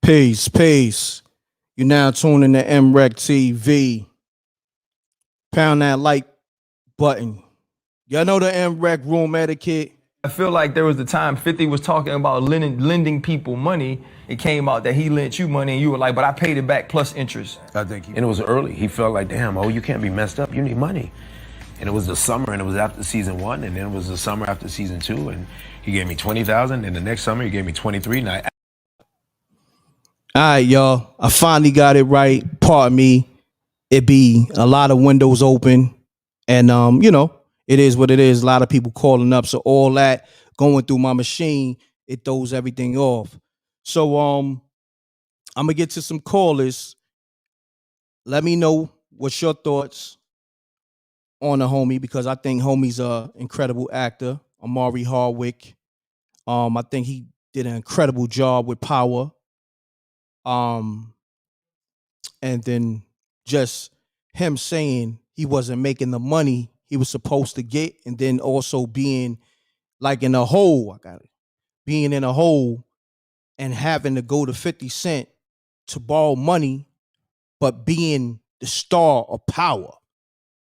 Peace, peace. You're now tuning to Mrecktv. Pound that like button. Y'all know the M.reck room etiquette. I feel like there was a time 50 was talking about lending people money. It came out that he lent you money and you were like, but I paid it back plus interest. I think and it was early. He felt like, damn, you can't be messed up. You need money. And it was the summer, and it was after season 1, and then it was the summer after season 2, and he gave me 20,000. And the next summer, he gave me 23. And All right, y'all. I finally got it right. Pardon me. It be a lot of windows open, and it is what it is. A lot of people calling up, so all that going through my machine, it throws everything off. So I'm gonna get to some callers. Let me know what's your thoughts on the homie, because I think homie's a incredible actor, Omari Hardwick. I think he did an incredible job with Power. And then just him saying he wasn't making the money he was supposed to get, and then also being like in a hole. Being in a hole and having to go to 50 Cent to borrow money, but being the star of Power.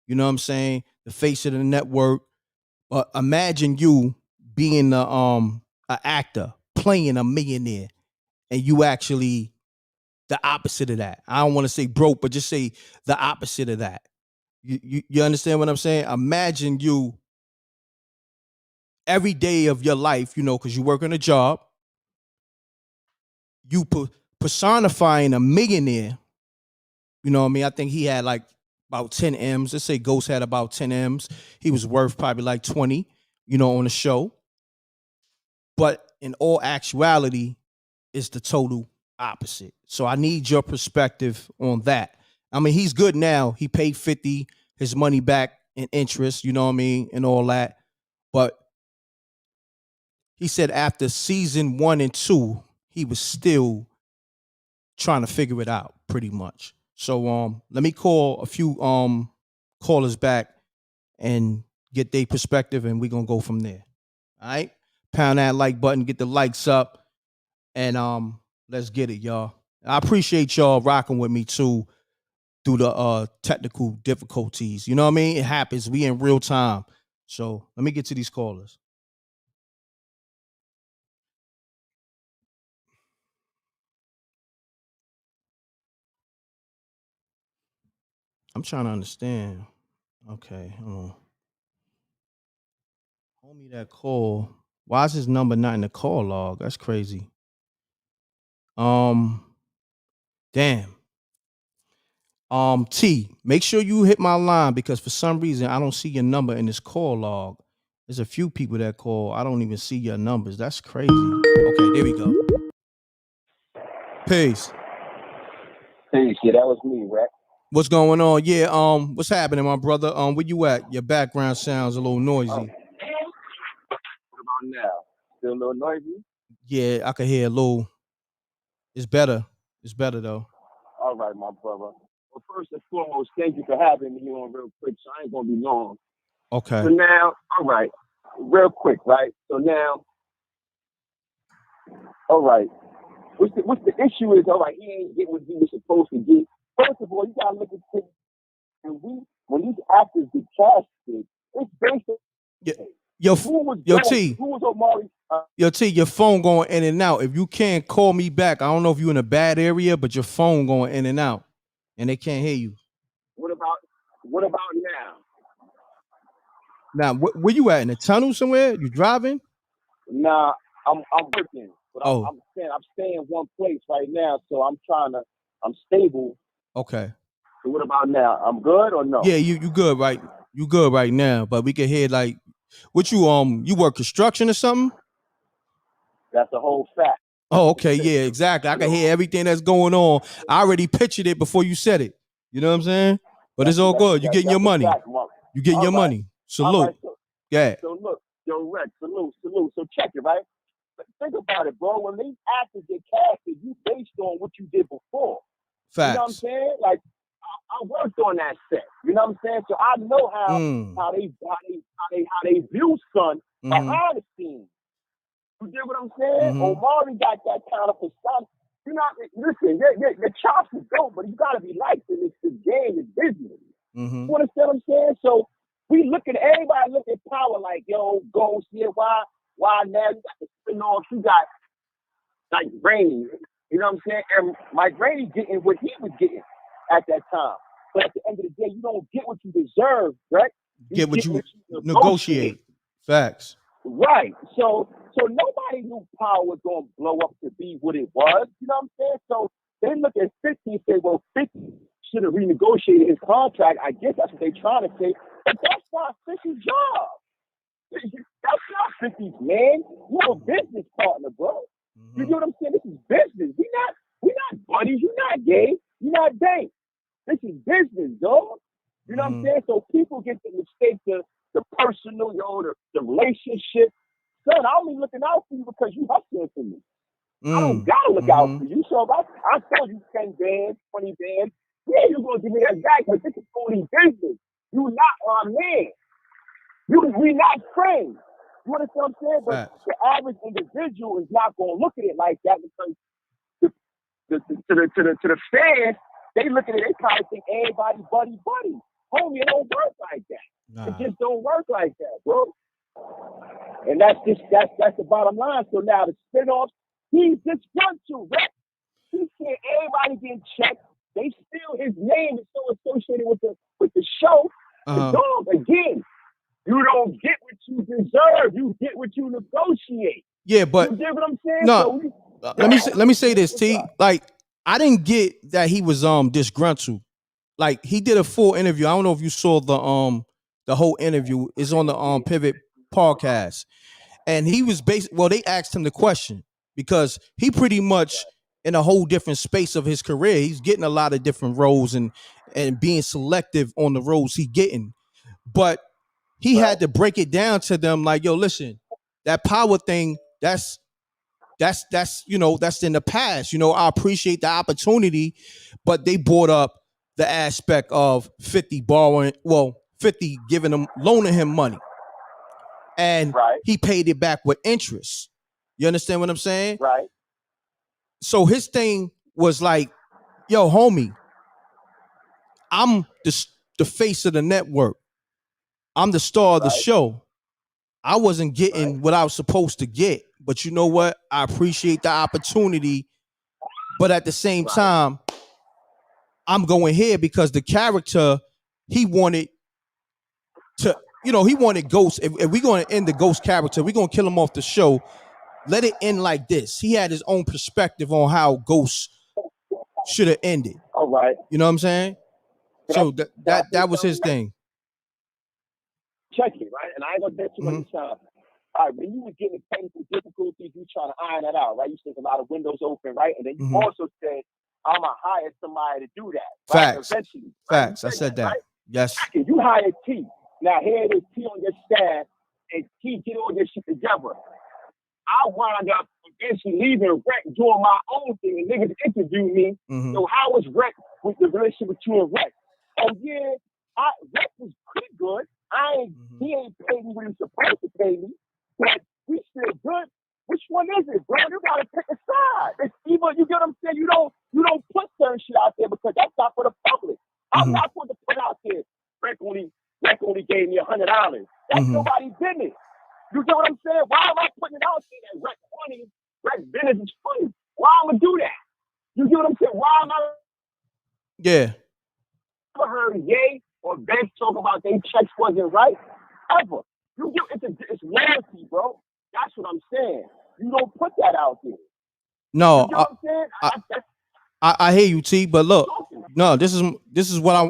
You know what I'm saying? The face of the network. But imagine you being an actor playing a millionaire, and you actually the opposite of that. I don't want to say broke, but just say the opposite of that. You understand what I'm saying? Imagine you every day of your life, because you work on a job, you personifying a millionaire. You know what I mean? I think he had like about 10 M's. Let's say Ghost had about 10 M's. He was worth probably like 20, on the show. But in all actuality, it's the total opposite. So I need your perspective on that. I mean, he's good now. He paid 50, his money back in interest, you know what I mean, and all that. But he said after season 1 and 2, he was still trying to figure it out pretty much. So let me call a few callers back and get their perspective, and we're gonna go from there. All right. Pound that like button, get the likes up, and let's get it, y'all. I appreciate y'all rocking with me too through the technical difficulties. You know what I mean? It happens. We in real time. So let me get to these callers. I'm trying to understand. Okay, hold on. Homie that call. Why is his number not in the call log? That's crazy. Um, damn. T, make sure you hit my line, because for some reason I don't see your number in this call log. There's a few people that call. I don't even see your numbers. That's crazy. Okay, there we go. Peace. Peace. Yeah, that was me, Rex. What's going on? Yeah, what's happening, my brother? Where you at? Your background sounds a little noisy. What about now? Still a little noisy? Yeah, I can hear a little. It's better. It's better though. All right, my brother. Well, first and foremost, thank you for having me on real quick, so I ain't gonna be long. Okay. So now, all right, real quick, right? So now, all right. What's the issue is, all right, he ain't getting what he was supposed to get. First of all, you gotta look at things, and when these actors get casted, it's based on T. Who was Omari? Yo, T, your phone going in and out. If you can't call me back, I don't know if you're in a bad area, but your phone going in and out, and they can't hear you. What about now? Now, where you at? In a tunnel somewhere? You driving? Nah, I'm working, but I'm staying in one place right now, so I'm stable. Okay. So what about now? I'm good or no? Yeah, you good, right? You good right now, but we can hear like what you work construction or something? That's a whole fact. Oh, okay, yeah, exactly. I can hear everything that's going on. I already pictured it before you said it. You know what I'm saying? But it's all good. You getting your money. You getting your money. Salute. Yeah. So look, yo, Rex, salute. So check it, right? But think about it, bro. When these actors get casted, you based on what you did before. Facts. You know what I'm saying? Like I worked on that set. You know what I'm saying? So I know how they view Son behind the scenes. You get what I'm saying? Omari got that kind of persona. You know, listen, your chops is dope, but you gotta be liked in this game, this business. Mm-hmm. You understand what I'm saying? So we look at everybody look at power like, yo, Ghost, yeah, why now? You got the spin-offs, you got like Rainey, you know what I'm saying? And Mike Rainey getting what he was getting at that time. But at the end of the day, you don't get what you deserve, right? Get what you negotiate. Facts. Right. So nobody knew power was gonna blow up to be what it was. You know what I'm saying? So they look at 50 and say, well, 50 should have renegotiated his contract. I guess that's what they're trying to say. But that's not 50's job. That's not 50's, man. You're a business partner, bro. You know what I'm saying? This is business. We're not buddies. You're not gay. You're not bank. This is business, dog. You know what I'm saying? So people get the mistake the personal, the relationship. Son, I'm only looking out for you because you hustling for me. I don't gotta look out for you. So if I told you 10 bands, 20 bands, yeah, you're gonna give me that back, but this is only business. You're not our man. We not friends. You understand what I'm saying? But the average individual is not gonna look at it like that because to the fans, they look at it, they probably think everybody buddy. Homie, it don't work like that. Nah. It just don't work like that, bro. And that's the bottom line. So now the spin-offs, he's disgruntled, right? He said everybody getting checked. They still his name is so associated with the show. The dog, again, you don't get what you deserve. You get what you negotiate. Yeah, but you get what I'm saying? No, so let me say this, T. Like, I didn't get that he was disgruntled. Like, he did a full interview. I don't know if you saw the whole interview. It's on the Pivot podcast. And he was they asked him the question because he pretty much in a whole different space of his career. He's getting a lot of different roles and being selective on the roles he's getting. But he had to break it down to them like, yo, listen, that power thing, that's that's in the past. I appreciate the opportunity, but they brought up the aspect of 50 borrowing, 50 loaning him money. And he paid it back with interest. You understand what I'm saying? Right. So his thing was like, yo, homie, I'm the face of the network. I'm the star of the show. I wasn't getting what I was supposed to get. But you know what? I appreciate the opportunity. But at the same time, I'm going here because the character, he wanted to, he wanted Ghost. If we're going to end the Ghost character, we're going to kill him off the show. Let it end like this. He had his own perspective on how Ghost should have ended. All right. You know what I'm saying? So that was his thing. Check it, right? And I ain't gonna get too much time. All right, when you were getting technical difficulties, you trying to iron that out, right? You said a lot of windows open, right? And then you also said, I'm gonna hire somebody to do that. Right? Facts. Eventually. Facts. I said that. Right? Yes. You hired T. Now here it is, T on your staff, and T get all this shit together. I wound up eventually leaving Rec, doing my own thing, and niggas interviewed me. So how was Rec with the relationship with you and Rec? Oh yeah, Rec was pretty good. He ain't paid me what he's supposed to pay me, but we still good. Which one is it, bro? You gotta pick a side. It's either, you get what I'm saying? You don't put certain shit out there because that's not for the public. I'm not going to put out there, Rec only gave me $100. That's nobody's business. You get what I'm saying? Why am I putting it out there that Rec business is funny? Why am I do that? You get what I'm saying? Why am I? Yeah. Never heard Ye or Ben talk about their checks wasn't right ever. It's loyalty, bro. That's what I'm saying. You don't put that out there. No, you know what I'm saying? I hear you, T. But look, no, this is what I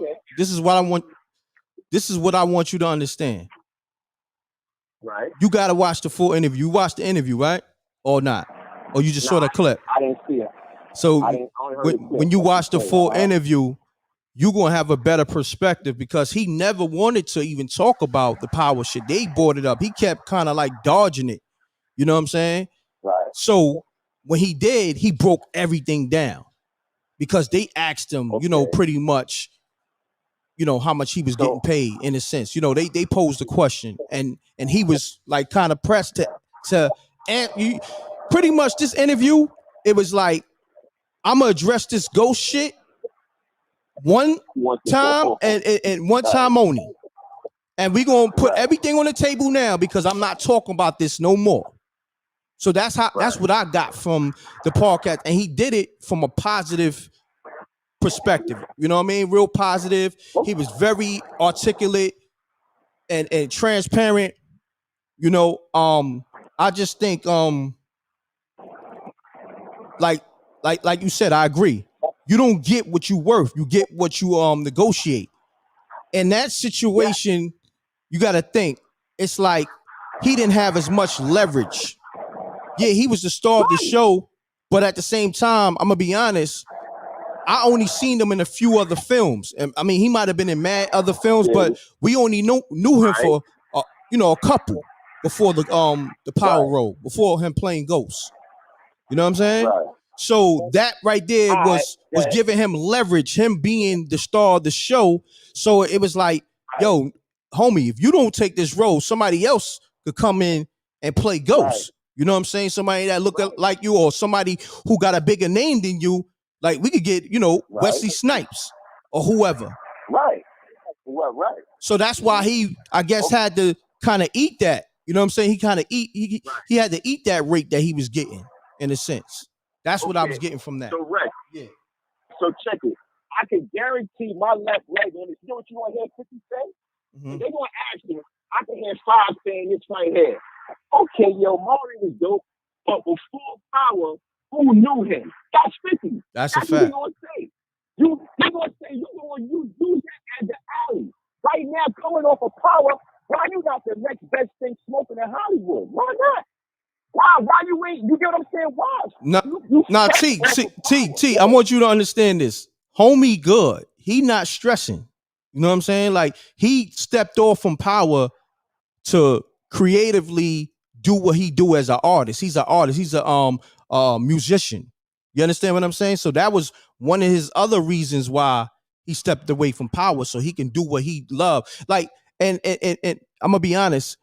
want you to understand. Right. You gotta watch the full interview. You watched the interview, right? Or not? Or you just saw the clip? I didn't see it. So when you watch the full interview, you're gonna have a better perspective because he never wanted to even talk about the power shit. They brought it up. He kept kind of like dodging it. You know what I'm saying? Right. So when he did, he broke everything down because they asked him, pretty much, how much he was getting paid in a sense. They posed a question and he was like kind of pressed to and pretty much this interview, it was like I'm gonna address this ghost shit one time and one time only. And we gonna put everything on the table now because I'm not talking about this no more. So that's what I got from the podcast. And he did it from a positive perspective. You know what I mean? Real positive. He was very articulate and transparent. You know, I just think like you said, I agree. You don't get what you worth. You get what you negotiate. In that situation, you got to think it's like he didn't have as much leverage. Yeah, he was the star of the show, but at the same time, I'm gonna be honest, I only seen him in a few other films. And I mean, he might have been in mad other films, but we only knew him for a couple before the Power role, before him playing Ghost. You know what I'm saying? Right. So that right there was giving him leverage, him being the star of the show. So it was like, yo, homie, if you don't take this role, somebody else could come in and play Ghost. Right. You know what I'm saying? Somebody that look like you, or somebody who got a bigger name than you. Like we could get, Wesley Snipes or whoever. Right. Well, right. So that's why he, I guess, had to kind of eat that. You know what I'm saying? He kind of he had to eat that rate that he was getting, in a sense. That's what I was getting from that. So, Rex, so check it. I can guarantee my left leg on this. You know what you want to hear 50 say? Mm-hmm. They're going to ask you. I can hear 5 saying this right here. Okay, yo, Omari was dope, but before Power, who knew him? That's 50. That's a fact. What you're going to say. You're going to say you're going to use that as the alley. Right now, coming off of Power, why you got the next best thing smoking in Hollywood? Why not? Why you ain't? You get what I'm saying? Why? T. I want you to understand this. Homie good. He not stressing. You know what I'm saying? Like, he stepped off from Power to creatively do what he do as an artist. He's an artist. He's a musician. You understand what I'm saying? So that was one of his other reasons why he stepped away from Power, so he can do what he loved. Like, and I'm gonna be honest.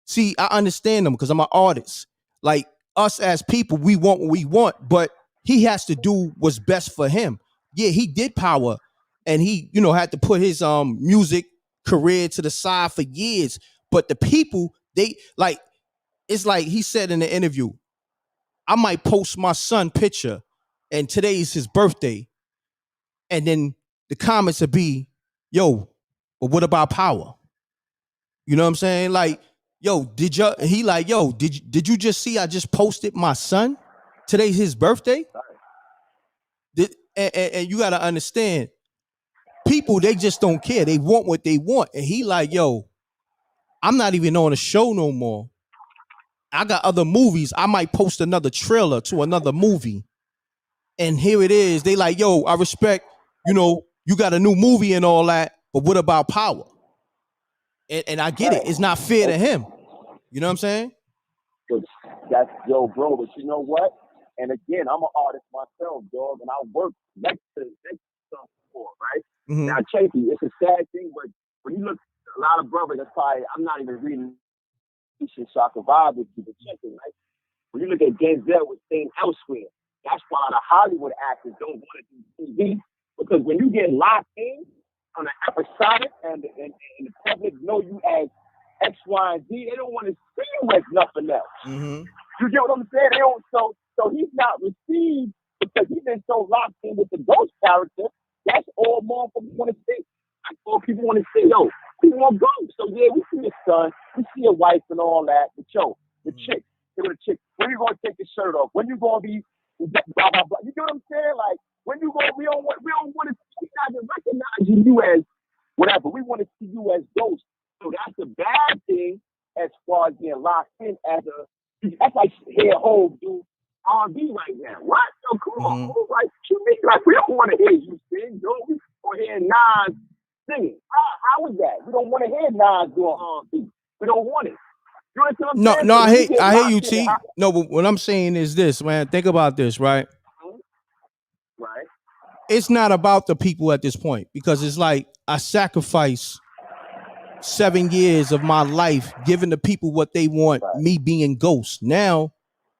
See, I understand him because I'm an artist. Like, us as people, we want what we want, but he has to do what's best for him. Yeah, he did Power, and he, had to put his music career to the side for years. But the people, it's like he said in the interview, I might post my son picture, and today is his birthday, and then the comments would be, yo, but what about Power? You know what I'm saying? Like, yo, did you just see I just posted my son? Today's his birthday. And you got to understand, people, they just don't care. They want what they want. And he like, yo, I'm not even on a show no more. I got other movies. I might post another trailer to another movie. And here it is. They like, yo, I respect, you got a new movie and all that, but what about Power? And I get it. It's not fair to him. You know what I'm saying? That's yo, bro. But you know what? And again, I'm an artist myself, dog, and I work next to stuff before, right? Mm-hmm. Now, Chafee, it's a sad thing, but when you look, a lot of brothers, that's probably, I'm not even reading shit, so I can vibe with you, but check it, right? When you look at Denzel with staying elsewhere, that's why the Hollywood actors don't want to do TV, because when you get locked in on an episodic and the public know you as X, Y, and Z, they don't want to see you as nothing else. Mm-hmm. You get what I'm saying? They don't. So he's not received because he's been so locked in with the Ghost character. That's all motherfuckers want to see. That's all people want to see. Yo, people want Ghost. So yeah, we see his son, we see a wife and all that. But yo, the chick, when you gonna take the shirt off? When you gonna be blah blah blah? You get what I'm saying? Like, when you gonna? We don't want to see. We're not even recognizing you as whatever. We want to see you as Ghost. So that's a bad thing as far as being locked in as a. That's like hear Hov do R&B right now. What? Yo, come on. Like, you mean? Like, we don't want to hear you sing. No, we want to hear Nas singing. How is that? We don't want to hear Nas doing R&B. We don't want it. You understand what I'm saying? No, I hear you, T. No, but what I'm saying is this, man. Think about this, right? Right. It's not about the people at this point, because it's like I sacrifice 7 years of my life giving the people what they want, me being Ghost. Now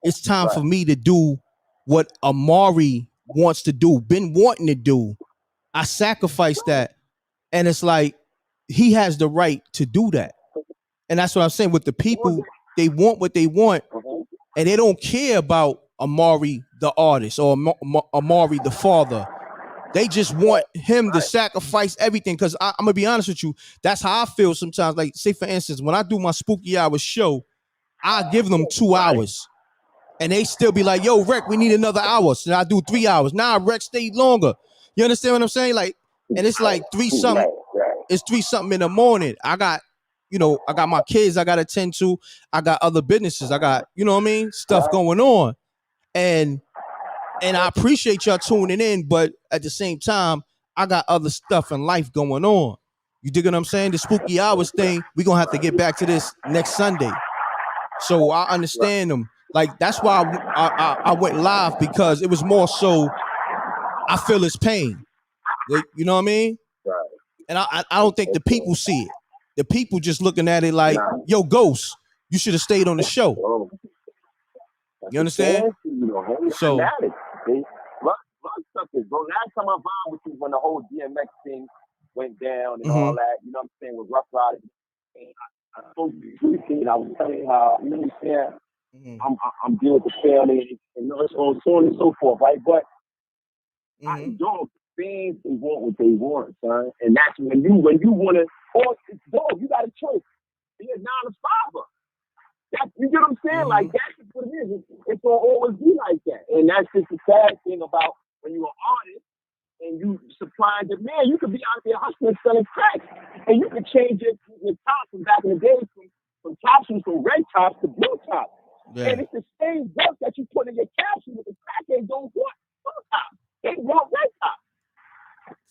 it's time for me to do what Omari wants to do, been wanting to do. I sacrificed that. And it's like, he has the right to do that. And that's what I'm saying with the people, they want what they want, and they don't care about Omari the artist or Omari the father. They just want him to sacrifice everything. Because I'm gonna be honest with you, that's how I feel sometimes. Like, say for instance, when I do my spooky hour show, I give them 2 hours. And they still be like, yo, Rec, we need another hour. So I do 3 hours. Nah, Rec stayed longer. You understand what I'm saying? Like, and it's like 3 something. It's 3 something in the morning. I got my kids I got to tend to. I got other businesses. I got, you know what I mean? Stuff going on. And I appreciate y'all tuning in, but at the same time, I got other stuff in life going on. You dig what I'm saying? The spooky hours thing, we're going to have to get back to this next Sunday. So I understand them. Like, that's why I went live, because it was more so I feel his pain. You know what I mean? Right. And I don't think the people see it. The people just looking at it like, yo, Ghost, you should have stayed on the show. You understand? So stuff is, bro. Last time I vibed with you when the whole DMX thing went down and all that, you know what I'm saying, with Rough Riders. I spoke to you, and I was telling you how, you know what I'm saying, I'm dealing with the family and so on and so forth, right? But dog, fans, they want what they want, son. And that's when you want to, dog, you got a choice. Be a 9-to-5er. You get what I'm saying? Like, that's just what it is. It's going to always be like that. And that's just the sad thing about when you're an artist and you supply and demand. You could be out there hustling, selling crack, and you could change your top from back in the day from capsules from red tops to blue tops. Yeah. And it's the same work that you put in your capsule with the crack. They don't want blue tops. They want red tops.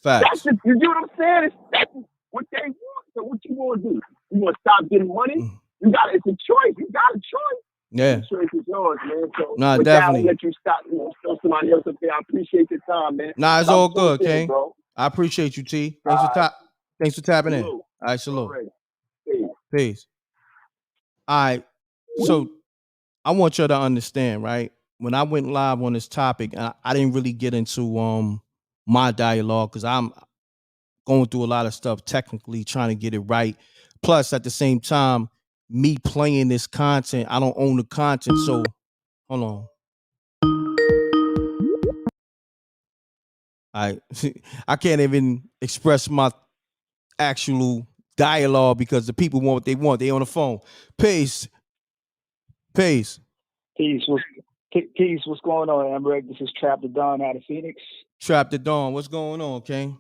Facts. That's just, you get what I'm saying? That's what they want. So what you want to do? You want to stop getting money? It's a choice. You got a choice. Yeah. The choice is yours, man. So nah, definitely. I'll let you stop, show somebody else up there. I appreciate your time, man. Nah, it's all good, King. Bro. I appreciate you, T. Thanks for tapping in. All right, salute. Peace. All right. So I want y'all to understand, right? When I went live on this topic, I didn't really get into my dialogue because I'm going through a lot of stuff technically trying to get it right. Plus, at the same time, me playing this content, I don't own the content. So, hold on. I can't even express my actual dialogue because the people want what they want. They on the phone. Peace. Peace. What's going on, m.reck? This is Trap the Dawn out of Phoenix. Trap the Dawn. What's going on, King?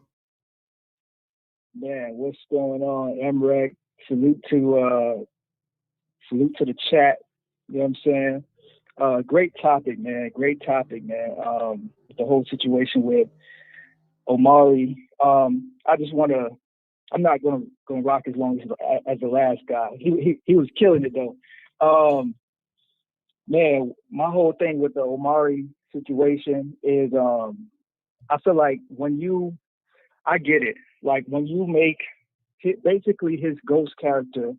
Man, what's going on, m.reck? Salute to the chat. You know what I'm saying? Great topic, man. The whole situation with Omari. I just want to. I'm not going to rock as long as the last guy. He was killing it though. Man, my whole thing with the Omari situation is I feel like I get it. Like when you make, basically his ghost character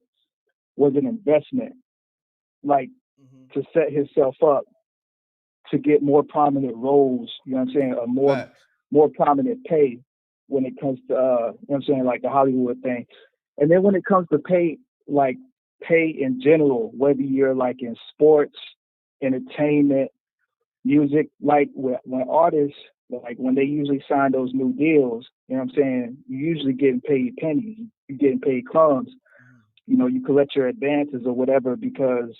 was an investment, like to set himself up to get more prominent roles, you know what I'm saying, or more prominent pay when it comes to, you know what I'm saying, like the Hollywood thing. And then when it comes to pay in general, whether you're like in sports, entertainment, music, like when artists, like when they usually sign those new deals, you know what I'm saying, you're usually getting paid pennies, you're getting paid crumbs. You know, you collect your advances or whatever because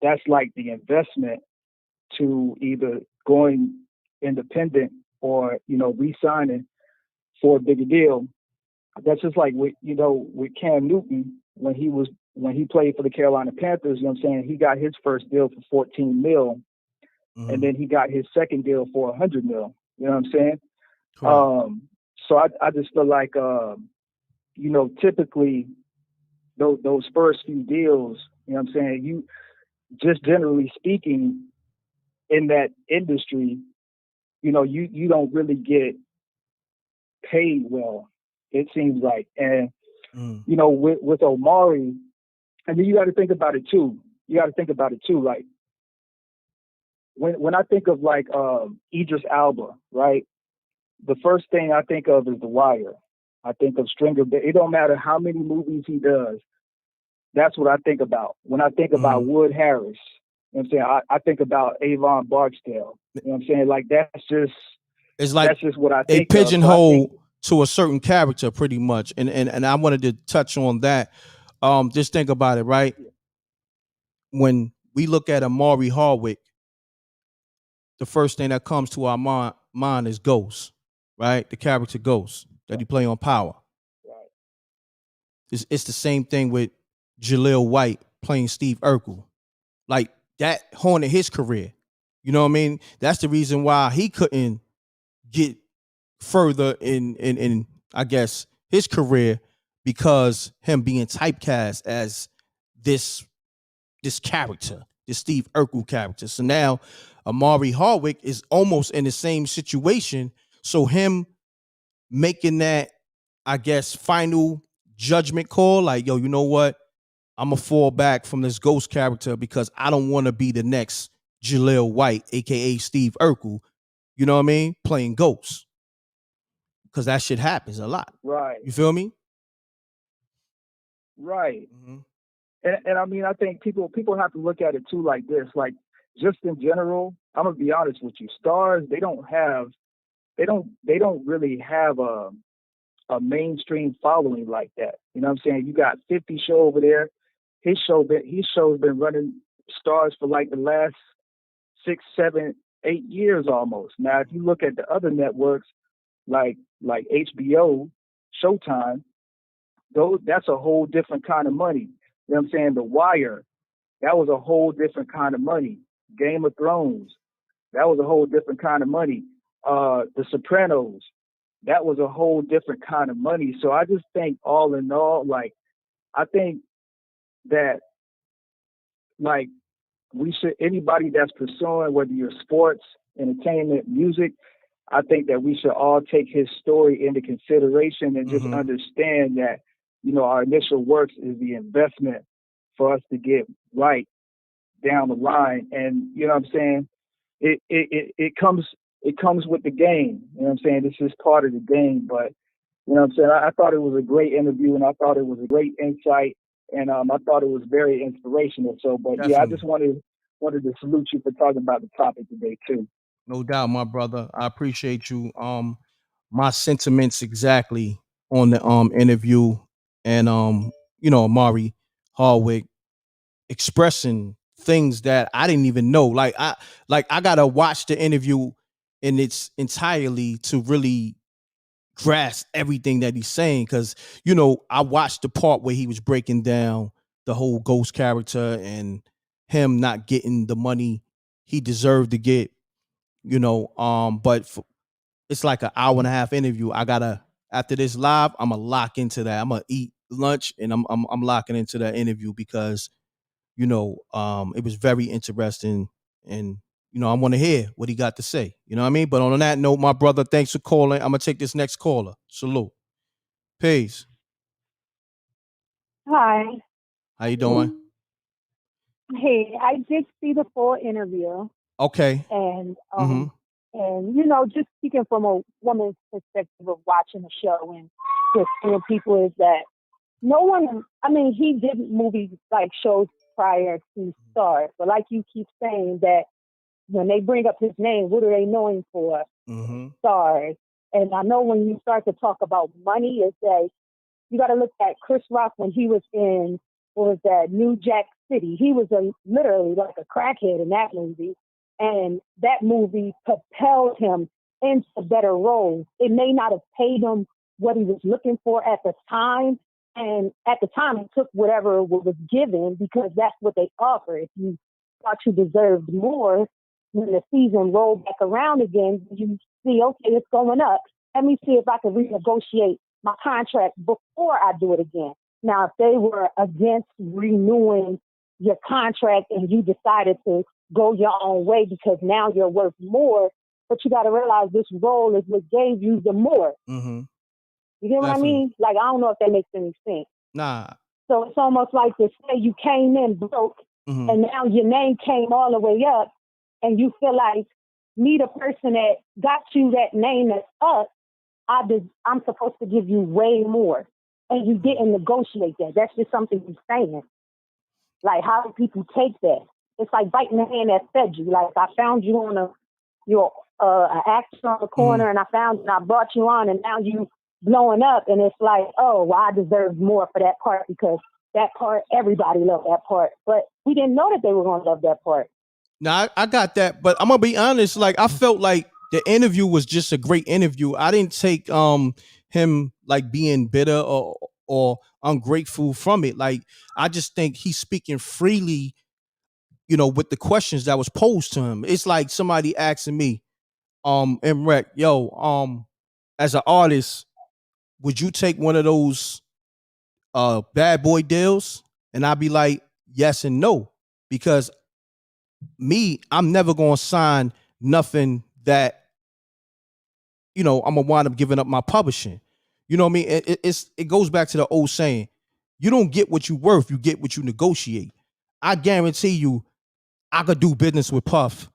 that's like the investment to either going independent or, you know, re-signing for a bigger deal. That's just like with Cam Newton when he played for the Carolina Panthers, you know what I'm saying? He got his first deal for 14 mil and then he got his second deal for 100 mil. You know what I'm saying? So I just feel like, you know, typically those first few deals, you know what I'm saying? You just generally speaking in that industry, you know, you don't really get paid well, it seems like. And, you know, with Omari, I mean, you got to think about it too. Like when I think of like Idris Elba, right? The first thing I think of is The Wire. I think of Stringer. It don't matter how many movies he does. That's what I think about. When I think about Wood Harris, you know what I'm saying? I think about Avon Barksdale. You know what I'm saying? Like that's just what I think a pigeonhole of. So to a certain character pretty much. And I wanted to touch on that. Just think about it, right? When we look at Omari Hardwick, the first thing that comes to our mind is Ghost, right? The character Ghost that he play on Power. It's the same thing with Jaleel White playing Steve Urkel. Like that haunted his career. You know what I mean? That's the reason why he couldn't get further in I guess his career, because him being typecast as this character, this Steve Urkel character. So now Omari Hardwick is almost in the same situation. So him making that, I guess, final judgment call, like, yo, you know what? I'm gonna fall back from this Ghost character because I don't want to be the next Jaleel White, aka Steve Urkel. You know what I mean? Playing Ghost, because that shit happens a lot. right, You feel me? right. And I mean, I think people have to look at it too like this. Like, just in general, I'm gonna be honest with you. Stars, they don't really have a mainstream following like that. You know what I'm saying? You got 50 Show over there. His show's been running Stars for like the last 6, 7, 8 years almost. Now, if you look at the other networks like HBO, Showtime, that's a whole different kind of money. You know what I'm saying? The Wire, that was a whole different kind of money. Game of Thrones, that was a whole different kind of money. The Sopranos, that was a whole different kind of money. So I just think all in all, like, I think that, like, we should, anybody that's pursuing, whether you're sports, entertainment, music, I think that we should all take his story into consideration and just understand that, you know, our initial works is the investment for us to get right down the line. And, you know what I'm saying? It comes with the game. You know what I'm saying? This is part of the game. But, you know what I'm saying? I thought it was a great interview, and I thought it was a great insight, and I thought it was very inspirational. So, but Definitely. yeah, I just wanted to salute you for talking about the topic today too. No doubt, my brother. I appreciate you. My sentiments exactly on the interview, and you know, Omari Hardwick expressing things that I didn't even know. Like I gotta watch the interview in its entirely to really grasp everything that he's saying. Cause, you know, I watched the part where he was breaking down the whole Ghost character and him not getting the money he deserved to get, you know. But it's like an hour and a half interview. I gotta, after this live, I'm gonna lock into that. I'm gonna eat lunch and I'm locking into that interview because, you know, it was very interesting, and, you know, I want to hear what he got to say. You know what I mean? But on that note, my brother, thanks for calling. I'm gonna take this next caller. Salute. Peace. Hi. How you doing? Hey, I did see the full interview, Okay. and Mm-hmm. and you know, just speaking from a woman's perspective of watching the show and just seeing people, is that no one. I mean, he did movies like shows prior to Stars, but like you keep saying, that when they bring up his name, what are they knowing for? Stars. And I know when you start to talk about money, is that you got to look at Chris Rock when he was in, what was that, New Jack City. He was literally like a crackhead in that movie. And that movie propelled him into better roles. It may not have paid him what he was looking for at the time. And at the time, he took whatever was given because that's what they offer. If you thought you deserved more, when the season rolled back around again, you see, okay, it's going up. Let me see if I can renegotiate my contract before I do it again. Now, if they were against renewing your contract and you decided to go your own way because now you're worth more, but you got to realize this role is what gave you the more. You get what I mean? Like, I don't know if that makes any sense. Nah. So it's almost like to say you came in broke and now your name came all the way up, and you feel like me, the person that got you that name as us, I'm supposed to give you way more, and you didn't negotiate that. That's just something you're saying. Like, how do people take that? It's like biting the hand that fed you. Like, I found you on an actor on the corner, and I brought you on, and now you blowing up, and it's like, oh, well, I deserve more for that part because that part, everybody loved that part. But we didn't know that they were going to love that part. Now I got that, but I'm gonna be honest. Like I felt like the interview was just a great interview. I didn't take him like being bitter or ungrateful from it. Like I just think he's speaking freely, with the questions that was posed to him. It's like somebody asking me, m.reck, yo, as an artist, would you take one of those bad boy deals? And I'd be like, yes and no, because I'm never gonna sign nothing that I'm gonna wind up giving up my publishing. You know what I mean? It goes back to the old saying: you don't get what you worth, you get what you negotiate. I guarantee you, I could do business with Puff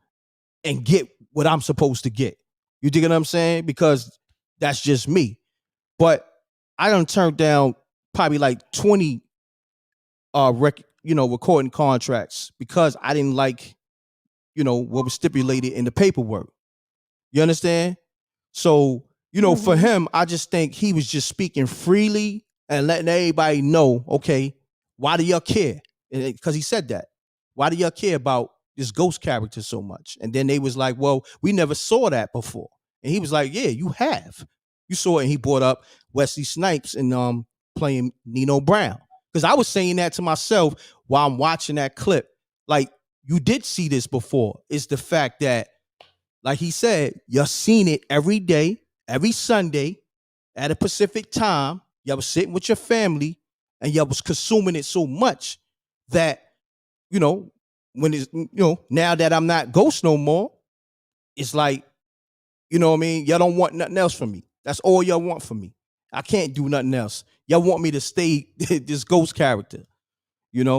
and get what I'm supposed to get. You dig what I'm saying? Because that's just me. But I done turned down probably like 20 recording contracts because I didn't like what was stipulated in the paperwork. You understand? So, for him, I just think he was just speaking freely and letting everybody know, okay, why do y'all care? Because he said that. Why do y'all care about this ghost character so much? And then they was like, well, we never saw that before. And he was like, yeah, you have. You saw it, and he brought up Wesley Snipes and playing Nino Brown. Because I was saying that to myself while I'm watching that clip. Like, you did see this before. It's the fact that, like he said, y'all seen it every day, every Sunday at a Pacific time. Y'all was sitting with your family and y'all was consuming it so much that, when it's, now that I'm not Ghost no more, it's like, what I mean? Y'all don't want nothing else from me. That's all y'all want from me. I can't do nothing else. Y'all want me to stay this Ghost character,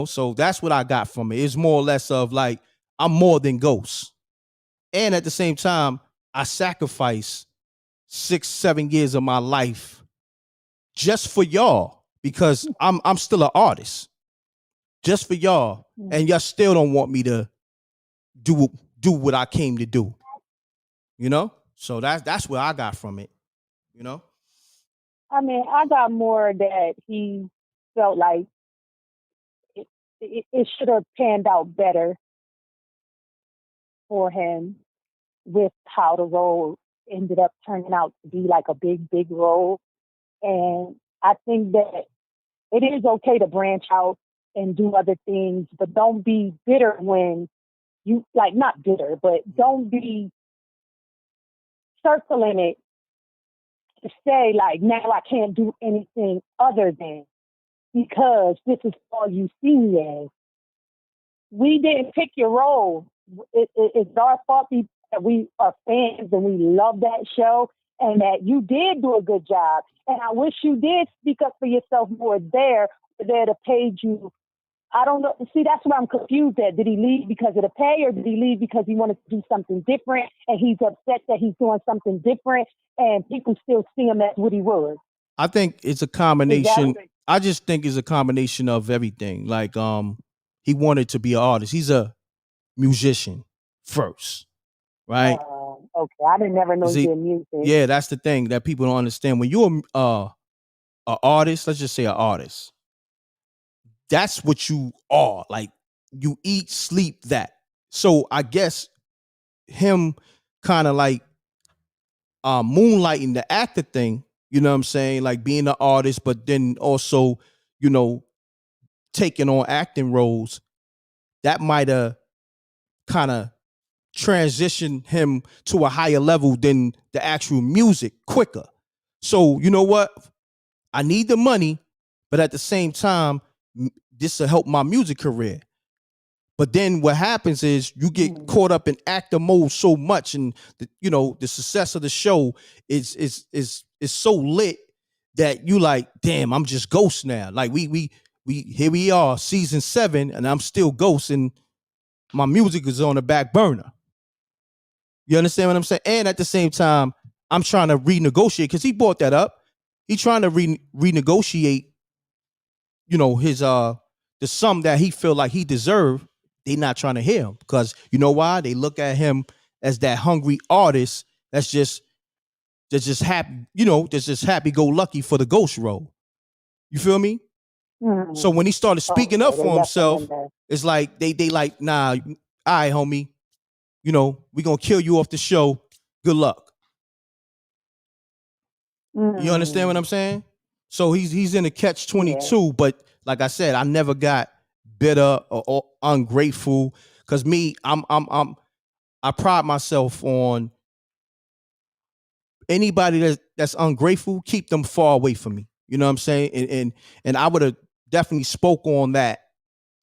So that's what I got from it. It's more or less of like, I'm more than Ghost. And at the same time, I sacrificed 6-7 years of my life just for y'all because I'm still an artist, just for y'all, and y'all still don't want me to do what I came to do, So that's what I got from it, I mean, I got more that he felt like it should have panned out better for him with how the role ended up turning out to be like a big, big role. And I think that it is okay to branch out and do other things, but don't be bitter when you, like, not bitter, but don't be circling it to say, like, now I can't do anything other than because this is all you see me as. We didn't pick your role. It's our fault that we are fans and we love that show and that you did do a good job. And I wish you did speak up for yourself more there to pay you. I don't know. See, that's where I'm confused at. Did he leave because of the pay or did he leave because he wanted to do something different and he's upset that he's doing something different and people still see him as what he was? I think it's a combination. I just think it's a combination of everything. Like, he wanted to be an artist. He's a musician first, right? Okay, I didn't never know he did music. Yeah, that's the thing that people don't understand. When you're an artist, let's just say an artist, that's what you are. Like, you eat, sleep that. So I guess him kind of like moonlighting the actor thing, you know what I'm saying? Like being an artist, but then also, taking on acting roles, that might have kind of transitioned him to a higher level than the actual music quicker. So, you know what? I need the money, but at the same time, this will help my music career. But then what happens is you get caught up in actor mode so much, and the success of the show is so lit that you like, damn, I'm just Ghost now. Like we here we are, season 7, and I'm still Ghost, and my music is on the back burner. You understand what I'm saying? And at the same time, I'm trying to renegotiate because he brought that up. He trying to renegotiate, you know, his the sum that he feel like he deserved. They not trying to hear him because you know why? They look at him as that hungry artist that's just happy, you know, that's just happy go lucky for the ghost role. You feel me? So when he started speaking up for himself, it's like they like, nah, all right, homie, you know, we gonna kill you off the show. Good luck. You understand what I'm saying? So he's in a catch-22, but like I said, I never got bitter or ungrateful because me, I pride myself on anybody that's ungrateful, keep them far away from me. You know what I'm saying? And I would have definitely spoke on that.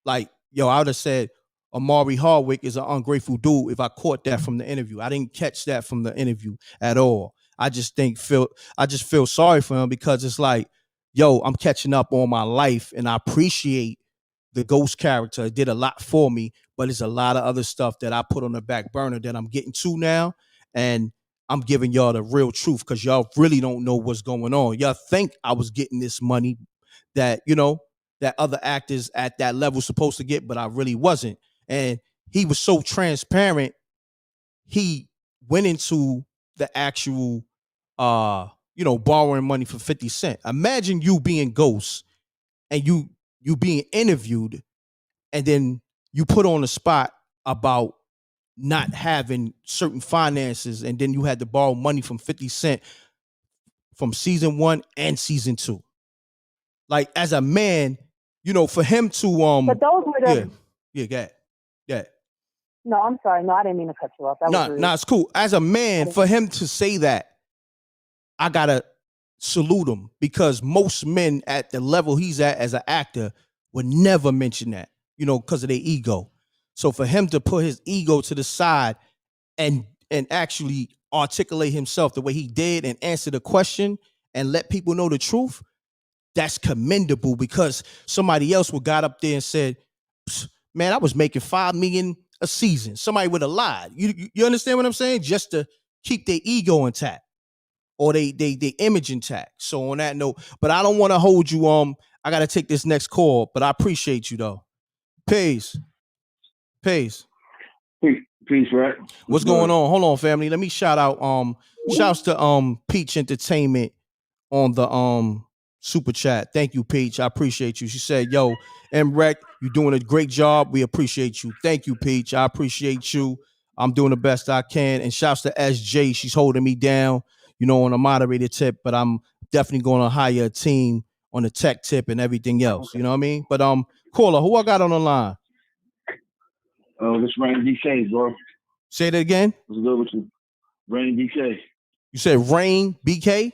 Like, yo, I would have said Omari Hardwick is an ungrateful dude if I caught that from the interview. I didn't catch that from the interview at all. I just feel sorry for him because it's like, yo, I'm catching up on my life and I appreciate the ghost character. It did a lot for me, but it's a lot of other stuff that I put on the back burner that I'm getting to now. And I'm giving y'all the real truth because y'all really don't know what's going on. Y'all think I was getting this money that, you know, that other actors at that level supposed to get, but I really wasn't. And he was so transparent. He went into the actual, you know, borrowing money for 50 Cent. Imagine you being Ghost and you being interviewed and then you put on the spot about not having certain finances and then you had to borrow money from 50 Cent from season 1 and season 2. Like as a man, you know, for him to But those were the yeah. No, I'm sorry. No, I didn't mean to cut you off. That was rude. It's cool. As a man, for him to say that, I gotta salute him because most men at the level he's at as an actor would never mention that, you know, because of their ego. So for him to put his ego to the side and actually articulate himself the way he did and answer the question and let people know the truth, that's commendable because somebody else would got up there and said, man, I was making $5 million a season. Somebody would have lied. You understand what I'm saying? Just to keep their ego intact or they image intact. So on that note, but I don't want to hold you. I got to take this next call, but I appreciate you though. Peace. Peace, right? What's going on? Hold on, family. Let me shout out. Shouts to Peach Entertainment on the super chat. Thank you, Peach. I appreciate you. She said, yo, m.reck, you're doing a great job. We appreciate you. Thank you, Peach. I appreciate you. I'm doing the best I can. And shouts to SJ. She's holding me down, you know, on a moderator tip, but I'm definitely going to hire a team on the tech tip and everything else. Okay. You know what I mean? But caller, who I got on the line? Oh, this Rain BK, bro. Say that again. What's good with you? Rain BK. You said Rain BK?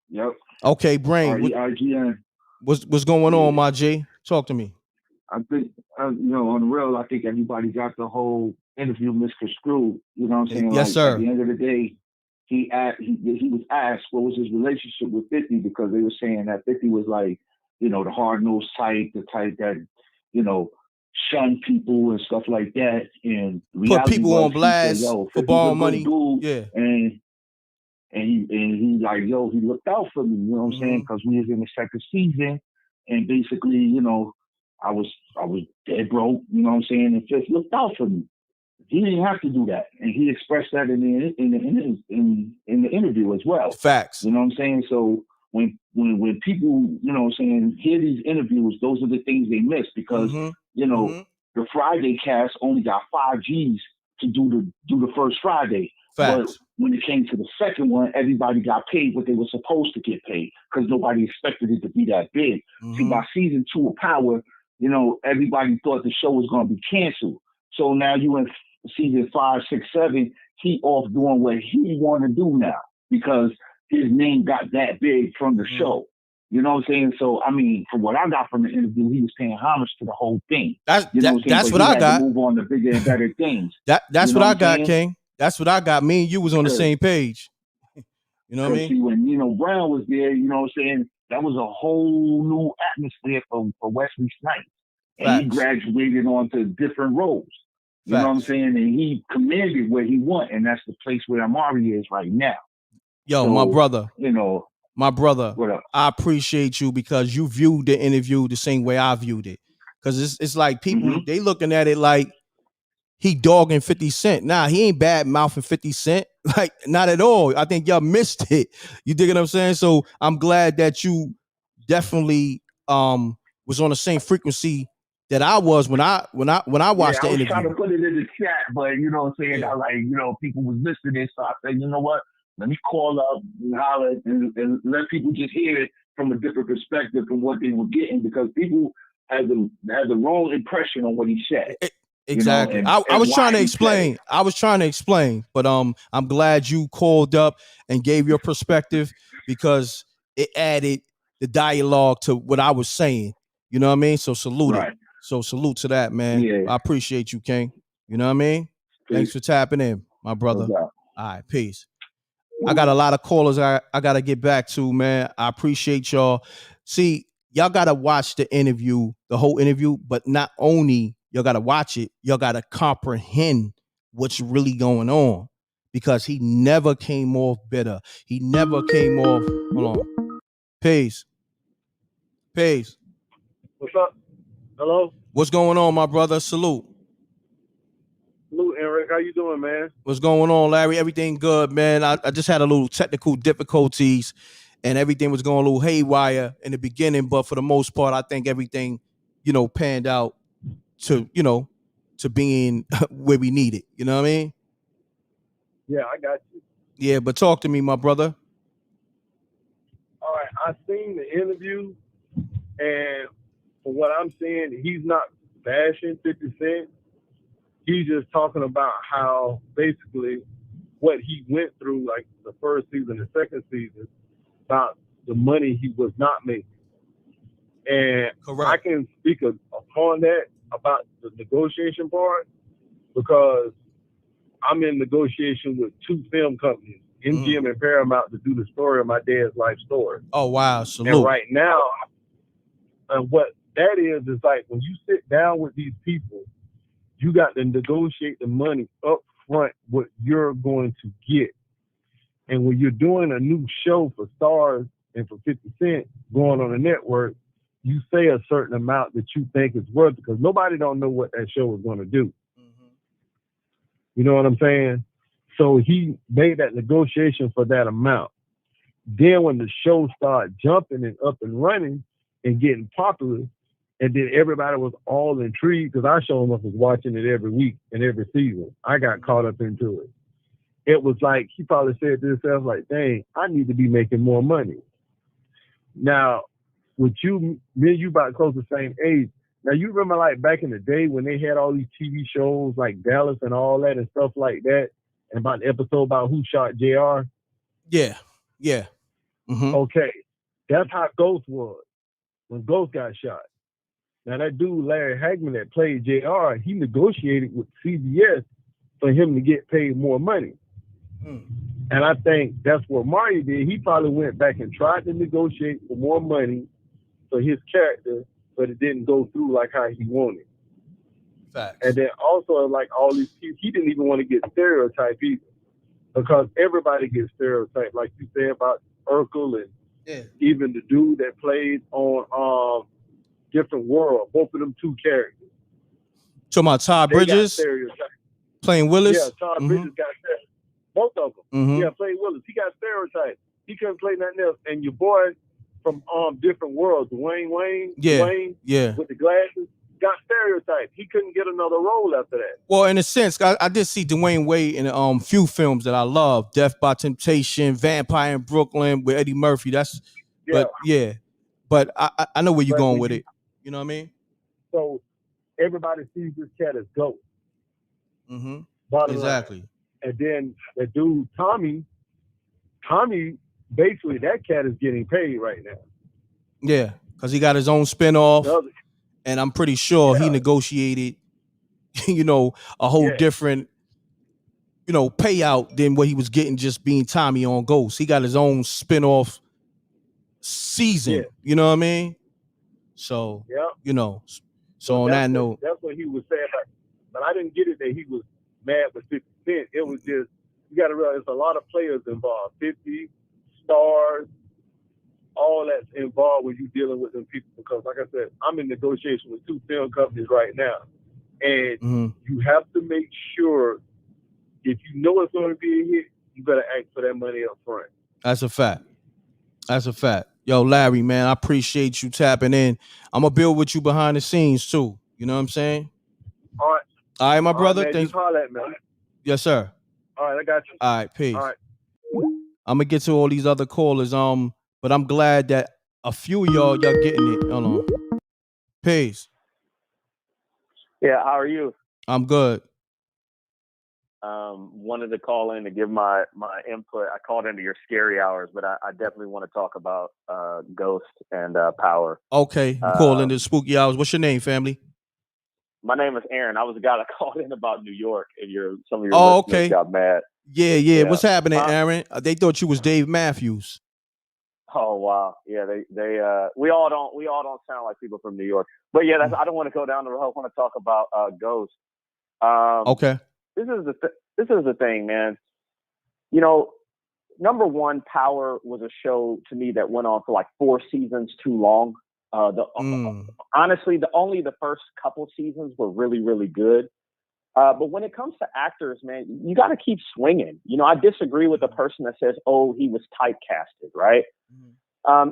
Yep. Okay, Brain. REIGN. What's going on, my G? Talk to me. I think, you know, on the real, I think everybody got the whole interview misconstrued. You know what I'm saying? Yes, like, sir. At the end of the day, he was asked what was his relationship with 50 because they were saying that 50 was like, you know, the hard-nosed type, the type that, you know, shun people and stuff like that, and put people on blast for borrowing money. Dude, yeah, and he like, yo, he looked out for me. You know what I'm saying? Because we was in the second season, and basically, you know, I was dead broke. You know what I'm saying? And just looked out for me. He didn't have to do that, and he expressed that in the interview as well. Facts. You know what I'm saying? So when people, you know what I'm saying, hear these interviews, those are the things they miss because you know the Friday cast only got 5 G's to do the first Friday. Facts. But when it came to the second one, everybody got paid what they were supposed to get paid because nobody expected it to be that big. See, by season 2 of Power, you know, everybody thought the show was going to be canceled. So now you in season 5, 6, 7, he off doing what he want to do now because his name got that big from the show. You know what I'm saying? So, I mean, from what I got from the interview, he was paying homage to the whole thing. That's what I got. Move on to bigger and better things. That's what I got, King. That's what I got. Me and you was on the same page. You know what I mean? See, when Nino Brown was there, you know what I'm saying, that was a whole new atmosphere for Wesley Snipes. And he graduated onto different roles. You know what I'm Facts. saying? And he commanded where he went, and that's the place where Omari is right now. Yo, So, my brother, you know, what up? I appreciate you because you viewed the interview the same way I viewed it. Because it's like people, they looking at it like he dogging 50 Cent. Nah, he ain't bad mouthing 50 Cent. Like, not at all. I think y'all missed it. You dig what I'm saying? So I'm glad that you definitely was on the same frequency that I was when I watched the I was interview. trying to put it in the chat, but you know what I'm saying? Yeah. I like, you know, people was listening, so I said, you know what? Let me call up and holler and let people just hear it from a different perspective from what they were getting, because people had the wrong impression on what he said. Exactly. You know, I was why trying to he explain. I was trying to explain, but I'm glad you called up and gave your perspective because it added the dialogue to what I was saying. You know what I mean? So salute it. So salute to that, man. Yeah. I appreciate you, King. You know what I mean? Thanks for tapping in, my brother. All right, peace. I got a lot of callers I got to get back to, man. I appreciate y'all. See, y'all got to watch the interview, the whole interview, but not only y'all got to watch it, y'all got to comprehend what's really going on, because he never came off bitter. He never came off. Hold on. Peace. Peace. What's up? Hello? What's going on, my brother? Salute. Salute, m.reck. How you doing, man? What's going on, Larry? Everything good, man. I just had a little technical difficulties and everything was going a little haywire in the beginning, but for the most part, I think everything, panned out to, to being where we need it. You know what I mean? Yeah, I got you. Yeah, but talk to me, my brother. All right, I seen the interview, and from what I'm seeing, he's not bashing 50 Cent. He's just talking about how basically what he went through, like the first season, the second season, about the money he was not making. And Correct. I can speak upon that, about the negotiation part, because I'm in negotiation with two film companies, MGM and Paramount, to do the story of my dad's life story. Oh, wow. Salute. And right now, what that is like when you sit down with these people, you got to negotiate the money up front, what you're going to get. And when you're doing a new show for Stars and for 50 Cent going on a network, you say a certain amount that you think is worth, because nobody don't know what that show is going to do. You know what I'm saying? So he made that negotiation for that amount. Then when the show started jumping and up and running and getting popular, and then everybody was all intrigued, because I showed up was watching it every week and every season. I got caught up into it. It was like, he probably said to himself, like, dang, I need to be making more money. Now, with you, me and you about close to the same age. Now, you remember like back in the day when they had all these TV shows like Dallas and all that and stuff like that, and about the episode about who shot JR? Yeah. Yeah. Mm-hmm. Okay. That's how Ghost was when Ghost got shot. Now, that dude, Larry Hagman, that played JR, he negotiated with CBS for him to get paid more money. And I think that's what Mario did. He probably went back and tried to negotiate for more money for his character, but it didn't go through like how he wanted. Facts. And then also, like all these people, he didn't even want to get stereotyped either, because everybody gets stereotyped, like you said about Urkel and even the dude that played on Different World, both of them two characters. Talking about Todd Bridges playing Willis? Yeah, Todd Bridges got stereotyped. Both of them. Yeah, played Willis. He got stereotyped. He couldn't play nothing else. And your boy from Different Worlds, Dwayne with the glasses, got stereotyped. He couldn't get another role after that. Well, in a sense, I did see Dwayne Wade in a few films that I love. Death by Temptation, Vampire in Brooklyn with Eddie Murphy. But I know where you're going with it. You know what I mean? So everybody sees this cat as Ghost. Exactly. And then the dude, Tommy, basically that cat is getting paid right now. Yeah, because he got his own spinoff, and I'm pretty sure he negotiated, a whole different, payout than what he was getting just being Tommy on Ghost. He got his own spinoff season. You know what I mean? So, so on that note, that's what he was saying and I didn't get it that he was mad with 50 Cent. It was just, you got to realize there's a lot of players involved. 50 stars, all that's involved when you're dealing with them people. Because, like I said, I'm in negotiation with 2 film companies right now, and you have to make sure if you know it's going to be a hit, you better ask for that money up front. That's a fact. That's a fact. Yo, Larry, man, I appreciate you tapping in. I'm gonna build with you behind the scenes too. You know what I'm saying? All right. All right, my brother. Man, Thanks. you call that, man. Yes, sir. All right, I got you. All right, peace. All right. I'm gonna get to all these other callers. But I'm glad that a few of y'all getting it. Hold on. Peace. Yeah, how are you? I'm good. Wanted to call in to give my input. I called into your scary hours, but I definitely want to talk about Ghost and Power. Okay, you call into spooky hours. What's your name, family? My name is Aaron. I was the guy that called in about New York, and some of your listeners okay. got mad. Yeah. What's happening, Aaron? They thought you was Dave Matthews. Oh wow, yeah. They we all don't sound like people from New York, but yeah, I don't want to go down the road. I want to talk about Ghost. Okay. This is the thing, man. You know, number one, Power was a show to me that went on for like 4 seasons too long. Honestly, the first couple seasons were really, really good. But when it comes to actors, man, you got to keep swinging. You know, I disagree with the person that says, "Oh, he was typecasted," right?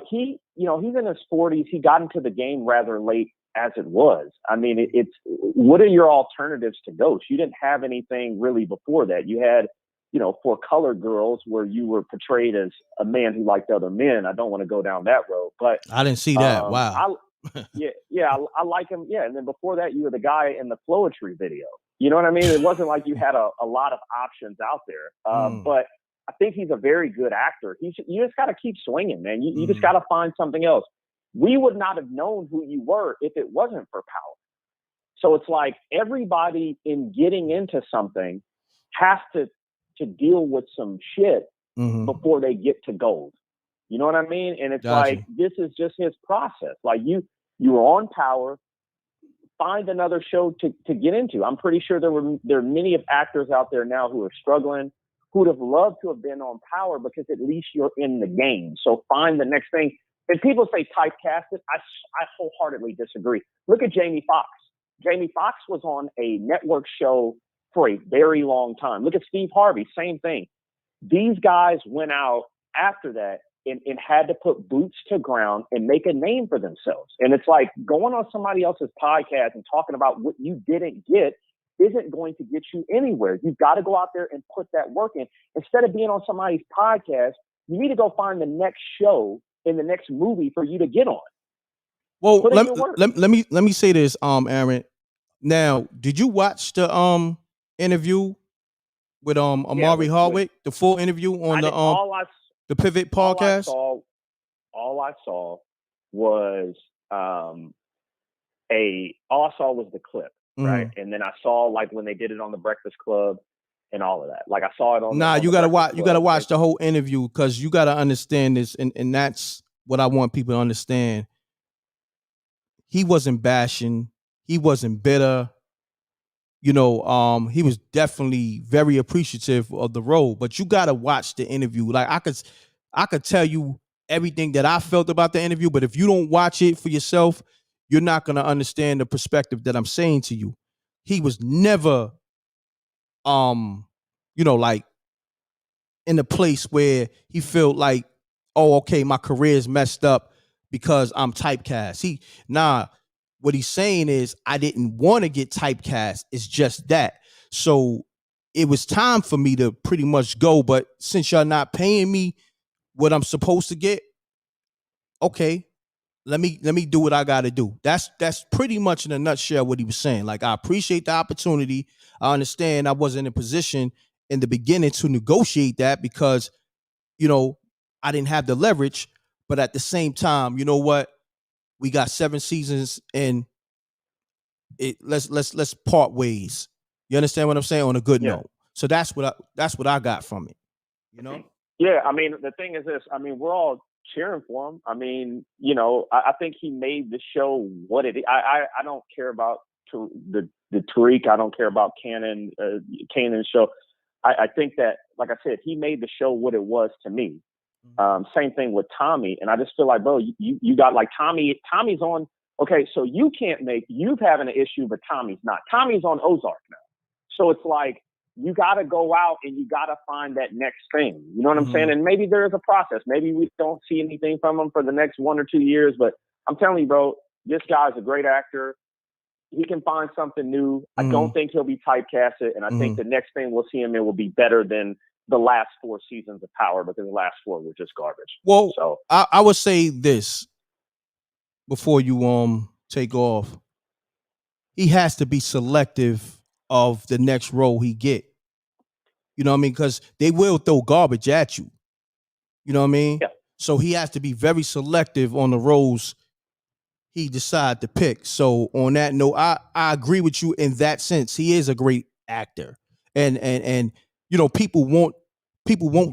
He's in his 40s. He got into the game rather late as it was. I mean, it's what are your alternatives to Ghost? You didn't have anything really before that. You had, For Color Girls, where you were portrayed as a man who liked other men. I don't want to go down that road, but I didn't see that. Wow. I like him. Yeah, and then before that, you were the guy in the Floetry video. You know what I mean? It wasn't like you had a lot of options out there. But I think he's a very good actor. You just got to keep swinging, man. You just got to find something else. We would not have known who you were if it wasn't for Power. So it's like everybody in getting into something has to deal with some shit before they get to gold. You know what I mean? And it's this is just his process. Like you were on Power, find another show to get into. I'm pretty sure there are many of actors out there now who are struggling, who would have loved to have been on Power because at least you're in the game. So find the next thing. And people say typecasted. I wholeheartedly disagree. Look at Jamie Foxx. Jamie Foxx was on a network show for a very long time. Look at Steve Harvey, same thing. These guys went out after that and had to put boots to ground and make a name for themselves. And it's like going on somebody else's podcast and talking about what you didn't get isn't going to get you anywhere. You've got to go out there and put that work in. Instead of being on somebody's podcast, you need to go find the next show in the next movie for you to get on. Well, let me say this, Aaron. Now, did you watch the interview with Omari Hardwick, the full interview on the Pivot podcast? All I saw was the clip, right? And then I saw like when they did it on the Breakfast Club and all of that. Like I saw it on. You gotta watch. You gotta watch the whole interview because you gotta understand this, and that's what I want people to understand. He wasn't bashing. He wasn't bitter. He was definitely very appreciative of the role. But you gotta watch the interview. Like I could tell you everything that I felt about the interview, but if you don't watch it for yourself, you're not gonna understand the perspective that I'm saying to you. He was never like in a place where he felt like, oh, okay, my career is messed up because I'm typecast. What he's saying is I didn't want to get typecast. It's just that. So it was time for me to pretty much go. But since y'all not paying me what I'm supposed to get, okay, let me do what I gotta do. That's pretty much in a nutshell what he was saying. Like, I appreciate the opportunity. I understand I wasn't in a position in the beginning to negotiate that because, I didn't have the leverage. But at the same time, you know what? We got 7 seasons and let's part ways. You understand what I'm saying? On a good note. So that's what I got from it. Yeah, I mean, the thing is this. I mean, we're all cheering for him. I mean, I think he made the show what it is. I don't care about the the Tariq. I don't care about Kanan's show. I think that, like I said, he made the show what it was to me. Same thing with Tommy. And I just feel like, bro, you got like Tommy's on. Okay, so you've having an issue, but Tommy's not. Tommy's on Ozark now. So it's like, you got to go out and you got to find that next thing. You know what I'm saying? And maybe there is a process. Maybe we don't see anything from him for the next 1 or 2 years. But I'm telling you, bro, this guy's a great actor. He can find something new. I don't think he'll be typecasted. And I think the next thing we'll see him in will be better than the last 4 seasons of Power, because the last 4 were just garbage. Well, so I would say this before you take off. He has to be selective of the next role he get. You know what I mean? Because they will throw garbage at you. You know what I mean? Yeah. So he has to be very selective on the roles he decide to pick. So on that note, I agree with you in that sense. He is a great actor. And you know, people won't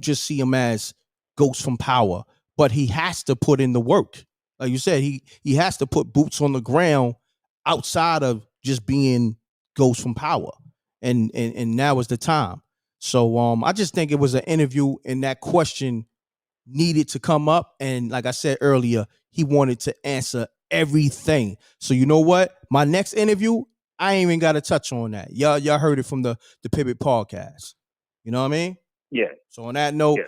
just see him as Ghost from Power, but he has to put in the work. Like you said, he has to put boots on the ground outside of just being Ghost from Power. And now is the time. So I just think it was an interview, and that question needed to come up. And like I said earlier, he wanted to answer everything. So you know what? My next interview, I ain't even got to touch on that. Y'all heard it from the Pivot podcast. You know what I mean? Yeah. So on that note,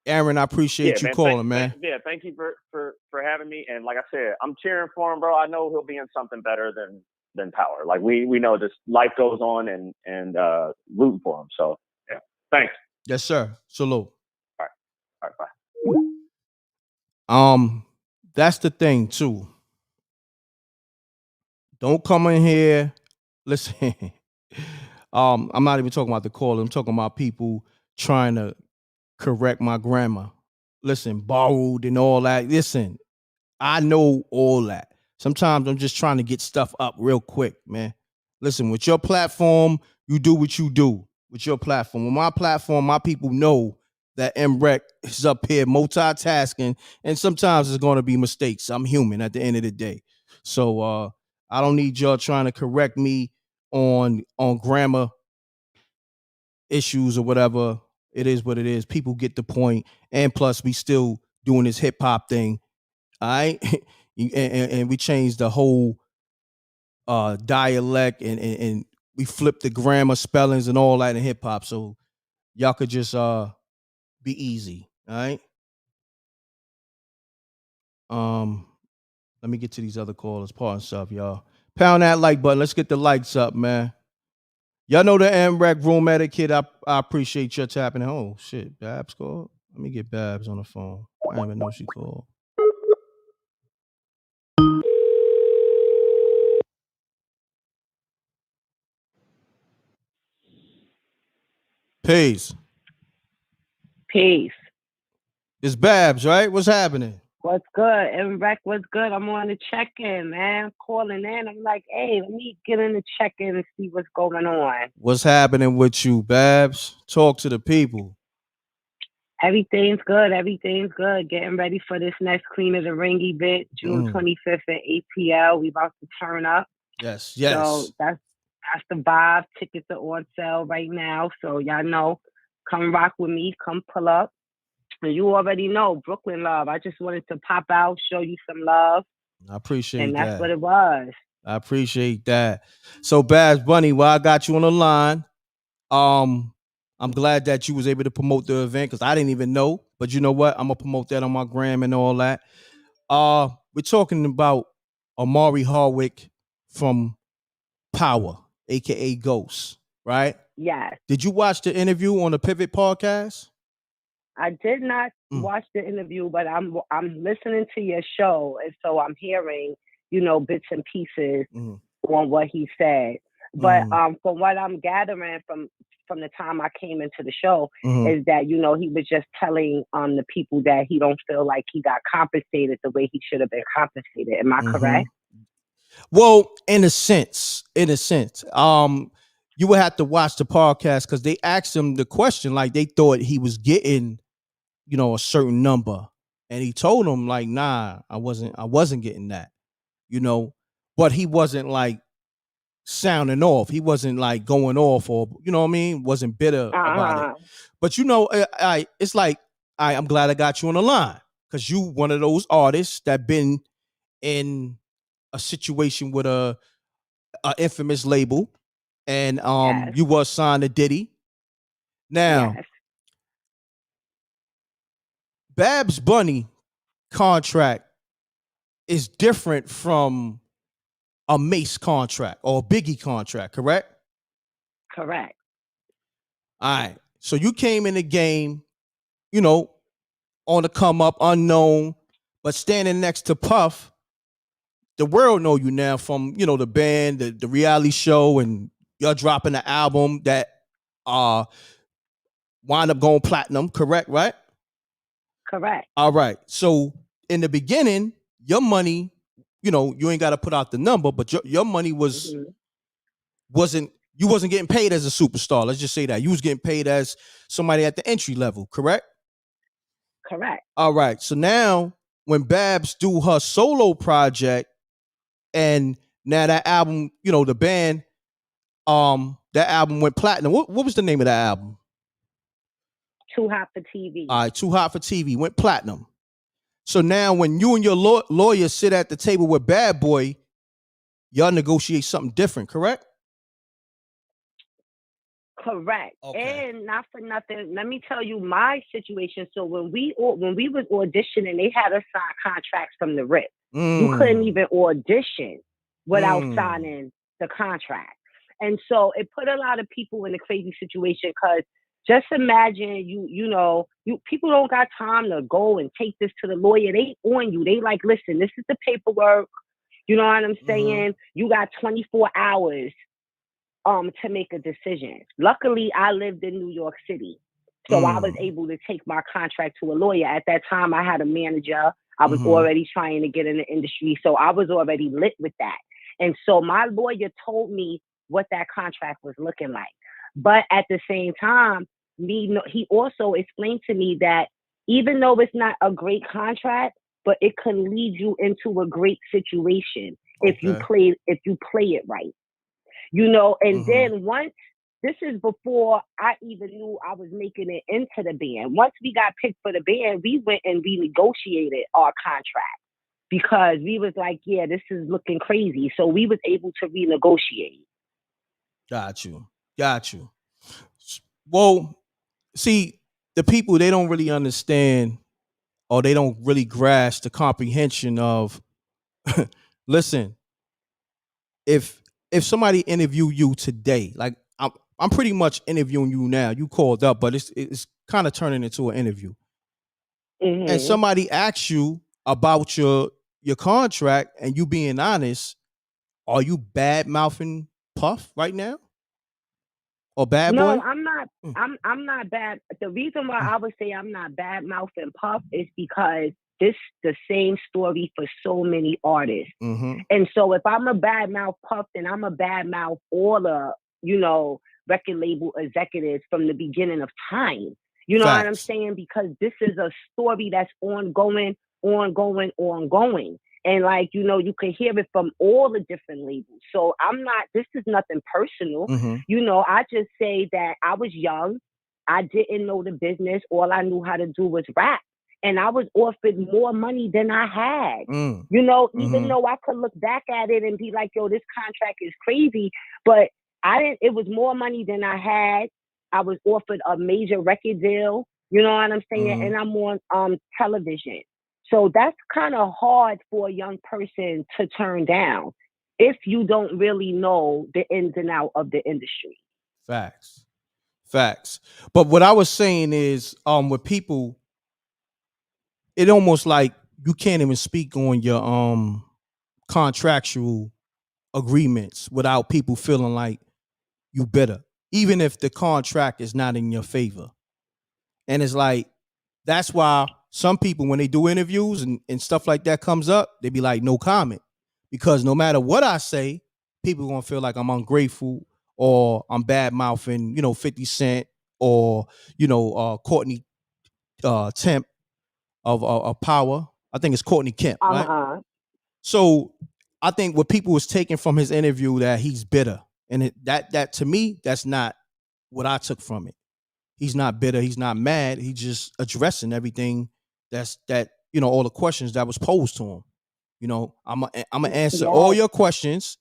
Aaron, I appreciate you calling, man. Thank you for having me. And like I said, I'm cheering for him, bro. I know he'll be in something better than Power. Like we know this life goes on, and rooting for him. So yeah. Thanks. Yes, sir. Salute. All right, bye. That's the thing too. Don't come in here. Listen, I'm not even talking about the call. I'm talking about people trying to correct my grammar. Listen, borrowed and all that. Listen, I know all that. Sometimes I'm just trying to get stuff up real quick, man. Listen, with your platform, you do what you do with your platform. With my platform, my people know that m.reck is up here multitasking, and sometimes it's going to be mistakes. I'm human at the end of the day. So I don't need y'all trying to correct me on grammar issues or whatever. It is what it is. People get the point. And plus, we still doing this hip hop thing. All right. and we changed the whole dialect and we flipped the grammar, spellings, and all that in hip hop. So y'all could just be easy. All right. Let me get to these other callers. Pardon stuff, y'all. Pound that like button. Let's get the likes up, man. Y'all know the m.reck room etiquette. I appreciate your tapping. Oh shit, Babs called. Let me get Babs on the phone. I didn't even know she called. Peace. Peace. It's Babs, right? What's happening? What's good? m.reck, what's good? I'm on the check-in, man. Calling in. I'm like, hey, let me get in the check-in and see what's going on. What's happening with you, Babs? Talk to the people. Everything's good. Everything's good. Getting ready for this next Queen of the Ring event, June 25th at ATL. We about to turn up. Yes. So that's the vibe. Tickets are on sale right now. So y'all know, come rock with me. Come pull up. And you already know, Brooklyn love. I just wanted to pop out, show you some love. I appreciate that. And that's what it was. I appreciate that. So, Babs Bunny, while I got you on the line, I'm glad that you was able to promote the event because I didn't even know. But you know what? I'm going to promote that on my gram and all that. We're talking about Omari Hardwick from Power, a.k.a. Ghost, right? Yes. Did you watch the interview on the Pivot podcast? I did not watch the interview, but I'm listening to your show, and so I'm hearing, bits and pieces on what he said. But from what I'm gathering from the time I came into the show is that he was just telling the people that he don't feel like he got compensated the way he should have been compensated. Am I correct? Well, in a sense, you would have to watch the podcast because they asked him the question like they thought he was getting a certain number, and he told them like, nah, I wasn't getting that, but he wasn't like sounding off. He wasn't like going off, or you know what I mean, wasn't bitter about it. But you know, it's like, I'm glad I got you on the line, because you one of those artists that been in a situation with a infamous label, and Yes. you was signed to Diddy. Now, Yes. Babs Bunny contract is different from a Mace contract or a Biggie contract, correct? Correct. All right. So you came in the game, you know, on the come up, unknown, but standing next to Puff, the world know you now from, you know, the band, the reality show, and you're dropping the album that wind up going platinum, correct, right? Correct. All right. So in the beginning, your money, you know, you ain't got to put out the number, but your money wasn't getting paid as a superstar. Let's just say that. You was getting paid as somebody at the entry level, correct? Correct. All right. So now when Babs do her solo project, and now that album, you know, the band, that album went platinum. What was the name of that album? Too Hot for TV. All right, Too Hot for TV went platinum. So now when you and your lawyer sit at the table with Bad Boy, y'all negotiate something different, correct? Correct. Okay. And not for nothing, let me tell you my situation. So when we was auditioning, they had us sign contracts from the rip. You couldn't even audition without signing the contract. And so it put a lot of people in a crazy situation, because just imagine you people don't got time to go and take this to the lawyer. They on you. They like, listen, this is the paperwork. You know what I'm saying? You got 24 hours to make a decision. Luckily, I lived in New York City, so I was able to take my contract to a lawyer. At that time, I had a manager. I was already trying to get in the industry, so I was already lit with that. And so my lawyer told me what that contract was looking like. But at the same time, he also explained to me that even though it's not a great contract, but it can lead you into a great situation if you play it right. You know, and then once, this is before I even knew I was making it into the band. Once we got picked for the band, we went and we negotiated our contract, because we was like, yeah, this is looking crazy. So we was able to renegotiate. Got you. Well, see, the people, they don't really understand, or they don't really grasp the comprehension of, listen, if somebody interview you today, like I'm pretty much interviewing you now. You called up, but it's kind of turning into an interview. And somebody asks you about your contract, and you being honest, are you bad mouthing Puff right now? Or Bad Boy? No, I'm not. I'm not bad. The reason why I would say I'm not bad mouthing Puff is because this the same story for so many artists. And so if I'm a bad mouth Puff, then I'm a bad mouth all the, record label executives from the beginning of time. You know what I'm saying? Because this is a story that's ongoing. And like, you can hear it from all the different labels. So this is nothing personal. I just say that I was young. I didn't know the business. All I knew how to do was rap. And I was offered more money than I had. Even though I could look back at it and be like, yo, this contract is crazy. But it was more money than I had. I was offered a major record deal. You know what I'm saying? And I'm on television. So that's kind of hard for a young person to turn down if you don't really know the ins and outs of the industry. Facts. But what I was saying is, with people, it almost like you can't even speak on your contractual agreements without people feeling like you bitter, even if the contract is not in your favor. And it's like, that's why some people, when they do interviews and stuff like that comes up, they be like, no comment. Because no matter what I say, people are gonna feel like I'm ungrateful, or I'm bad mouthing, 50 Cent, or, Courtney Temp of Power. I think it's Courtney Kemp, right? So I think what people was taking from his interview that he's bitter, and that to me, that's not what I took from it. He's not bitter. He's not mad. He's just addressing everything all the questions that was posed to him. I'm gonna answer all your questions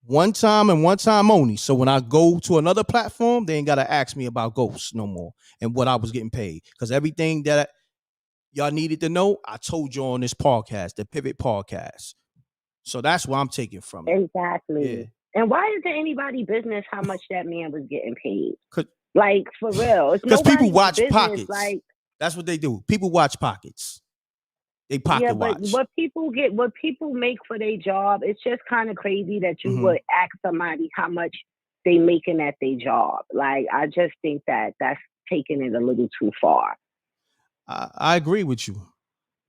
one time and one time only. So when I go to another platform, they ain't gotta ask me about ghosts no more and what I was getting paid. Because everything that y'all needed to know, I told you on this podcast, the Pivot Podcast. So that's what I'm taking from it. Exactly. Yeah. And why is it anybody's business how much that man was getting paid? Like, for real. Because people watch business, pockets. like, that's what they do. People watch pockets. They pocket watch. But what people make for their job, it's just kind of crazy that you would ask somebody how much they making at their job. Like, I just think that's taking it a little too far. I agree with you.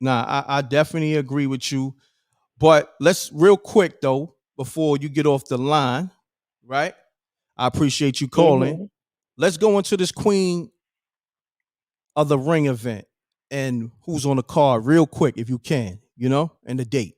I definitely agree with you. But let's real quick though, before you get off the line, right? I appreciate you calling. Let's go into this Queen of the Ring event and who's on the card real quick if you can, and the date.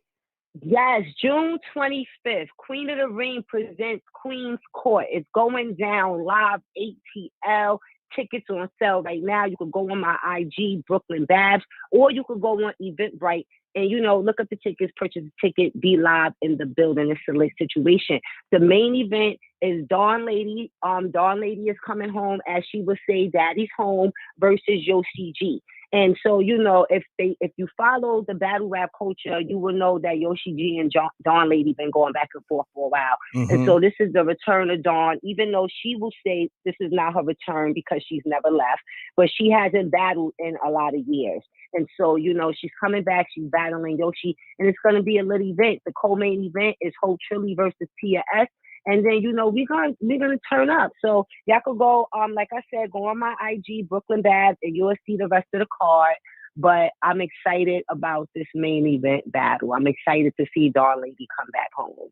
Yes, June 25th, Queen of the Ring presents Queen's Court. It's going down live ATL. Tickets on sale right now. You can go on my IG, Brooklyn Babs, or you could go on Eventbrite and, look up the tickets, purchase a ticket, be live in the building. It's a lit situation. The main event is Dawn Lady. Dawn Lady is coming home, as she would say, Daddy's home versus Yoshi G. And so, if you follow the battle rap culture, you will know that Yoshi G and Dawn Lady been going back and forth for a while. And so this is the return of Dawn, even though she will say this is not her return because she's never left, but she hasn't battled in a lot of years. And so, she's coming back, she's battling Yoshi, and it's going to be a lit event. The co-main event is Hope Trilly versus Tia S. And then, we're gonna turn up. So y'all could go, like I said, go on my IG, Brooklyn Babs, and you'll see the rest of the card. But I'm excited about this main event battle. I'm excited to see Dawn Lady come back home.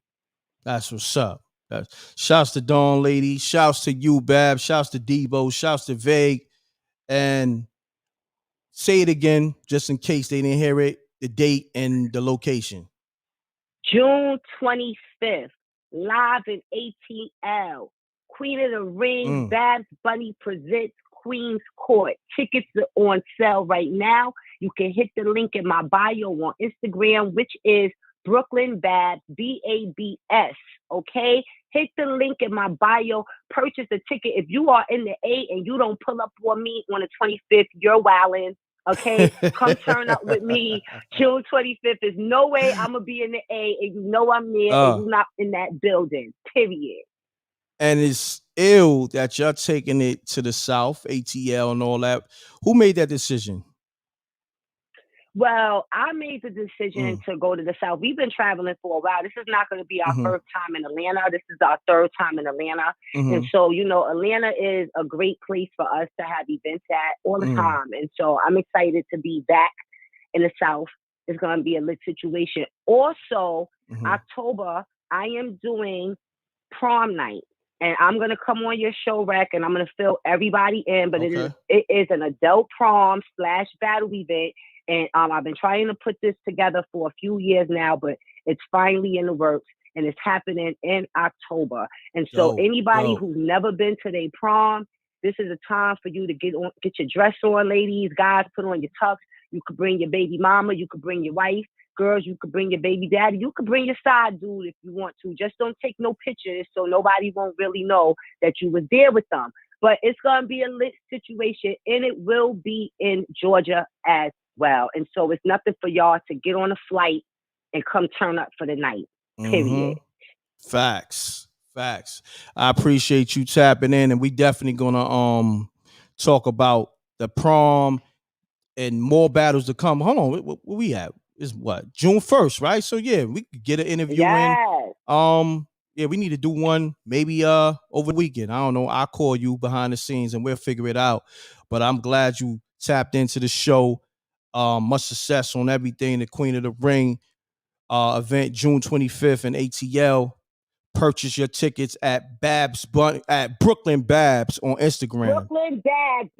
That's what's up. Shouts to Dawn Lady. Shouts to you, Babs. Shouts to Debo. Shouts to Vague. And say it again, just in case they didn't hear it, the date and the location. June 25th. Live in ATL. Queen of the Ring, Babs Bunny presents Queen's Court. Tickets are on sale right now. You can hit the link in my bio on Instagram, which is Brooklyn Babs, BABS. Okay? Hit the link in my bio. Purchase a ticket. If you are in the A and you don't pull up on me on the 25th, you're wildin'. Okay, come turn up with me. June 25th. There's no way I'm gonna be in the A, and I'm there, and you're not in that building. Period. And it's ill that you're taking it to the South, ATL, and all that. Who made that decision? Well, I made the decision to go to the South. We've been traveling for a while. This is not going to be our first time in Atlanta. This is our third time in Atlanta. And so, Atlanta is a great place for us to have events at all the time. And so I'm excited to be back in the South. It's going to be a lit situation. Also, October, I am doing prom night. And I'm going to come on your show, Rec, and I'm going to fill everybody in. But it is an adult prom / battle event. And I've been trying to put this together for a few years now, but it's finally in the works, and it's happening in October. And so anybody who's never been to their prom, this is a time for you to get your dress on, ladies. Guys, put on your tux. You could bring your baby mama. You could bring your wife. Girls, you could bring your baby daddy. You could bring your side dude if you want to. Just don't take no pictures so nobody won't really know that you was there with them. But it's going to be a lit situation, and it will be in Georgia as well. And so it's nothing for y'all to get on a flight and come turn up for the night. Period. Facts. I appreciate you tapping in, and we definitely gonna talk about the prom and more battles to come. Hold on, what we at? Is what, June 1st, right? So yeah, we could get an interview in. Yeah, we need to do one maybe over the weekend. I don't know. I'll call you behind the scenes and we'll figure it out. But I'm glad you tapped into the show. Much success on everything. The Queen of the Ring event, June 25th in ATL. Purchase your tickets at Brooklyn Babs on Instagram. Brooklyn Babs.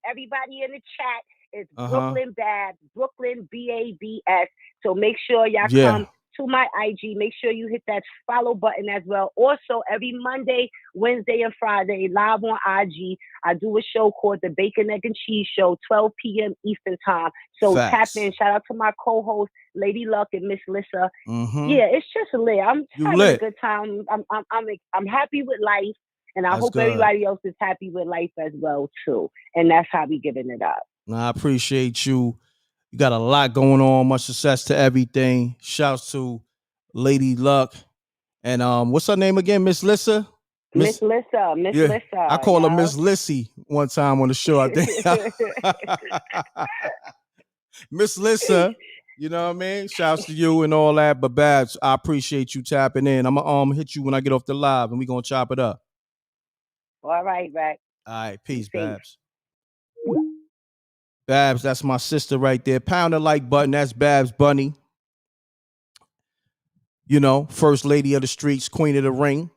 Everybody in the chat is Brooklyn Babs. Brooklyn BABS. So make sure y'all come to my IG. Make sure you hit that follow button as well. Also, every Monday, Wednesday, and Friday, live on IG, I do a show called The Bacon, Egg, and Cheese Show, 12 p.m. Eastern Time. So Facts. tap in. Shout out to my co-host, Lady Luck and Miss Lissa. Mm-hmm. Yeah, it's just lit. I'm having lit. a good time. I'm happy with life, and I That's hope good. everybody else is happy with life as well too. And that's how we giving it up. I appreciate you. You got a lot going on. Much success to everything. Shouts to Lady Luck. And what's her name again? Miss Lissa? Miss Lissa. I call her Miss Lissy one time on the show, I think. Miss Lissa, you know what I mean? Shouts to you and all that. But Babs, I appreciate you tapping in. I'm gonna hit you when I get off the live and we're gonna chop it up. All right, Reck. All right, peace, Babs. Babs, that's my sister right there. Pound the like button. That's Babs Bunny. You know, first lady of the streets, queen of the ring.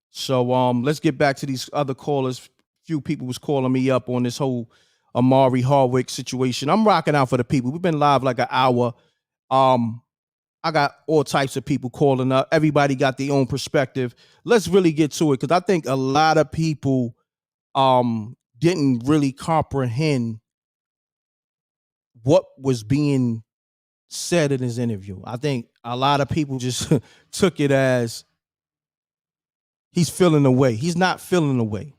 So let's get back to these other callers. Few people was calling me up on this whole Omari Hardwick situation. I'm rocking out for the people. We've been live like an hour. I got all types of people calling up. Everybody got their own perspective. Let's really get to it because I think a lot of people didn't really comprehend what was being said in his interview. I think a lot of people just took it as he's feeling away. He's not feeling away.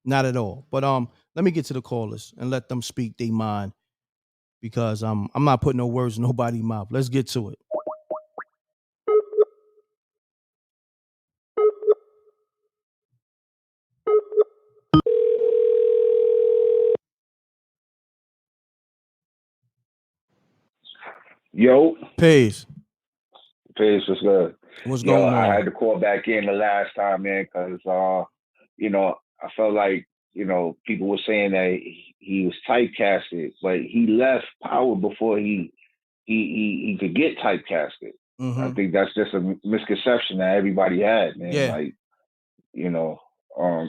Not at all. But let me get to the callers and let them speak their mind because I'm not putting no words in nobody's mouth. Let's get to it. Yo. Peace. Peace, what's good? What's going on? I had to call back in the last time, man, because, I felt like, people were saying that he was typecasted, but he left Power before he could get typecasted. Mm-hmm. I think that's just a misconception that everybody had, man. Yeah. Like,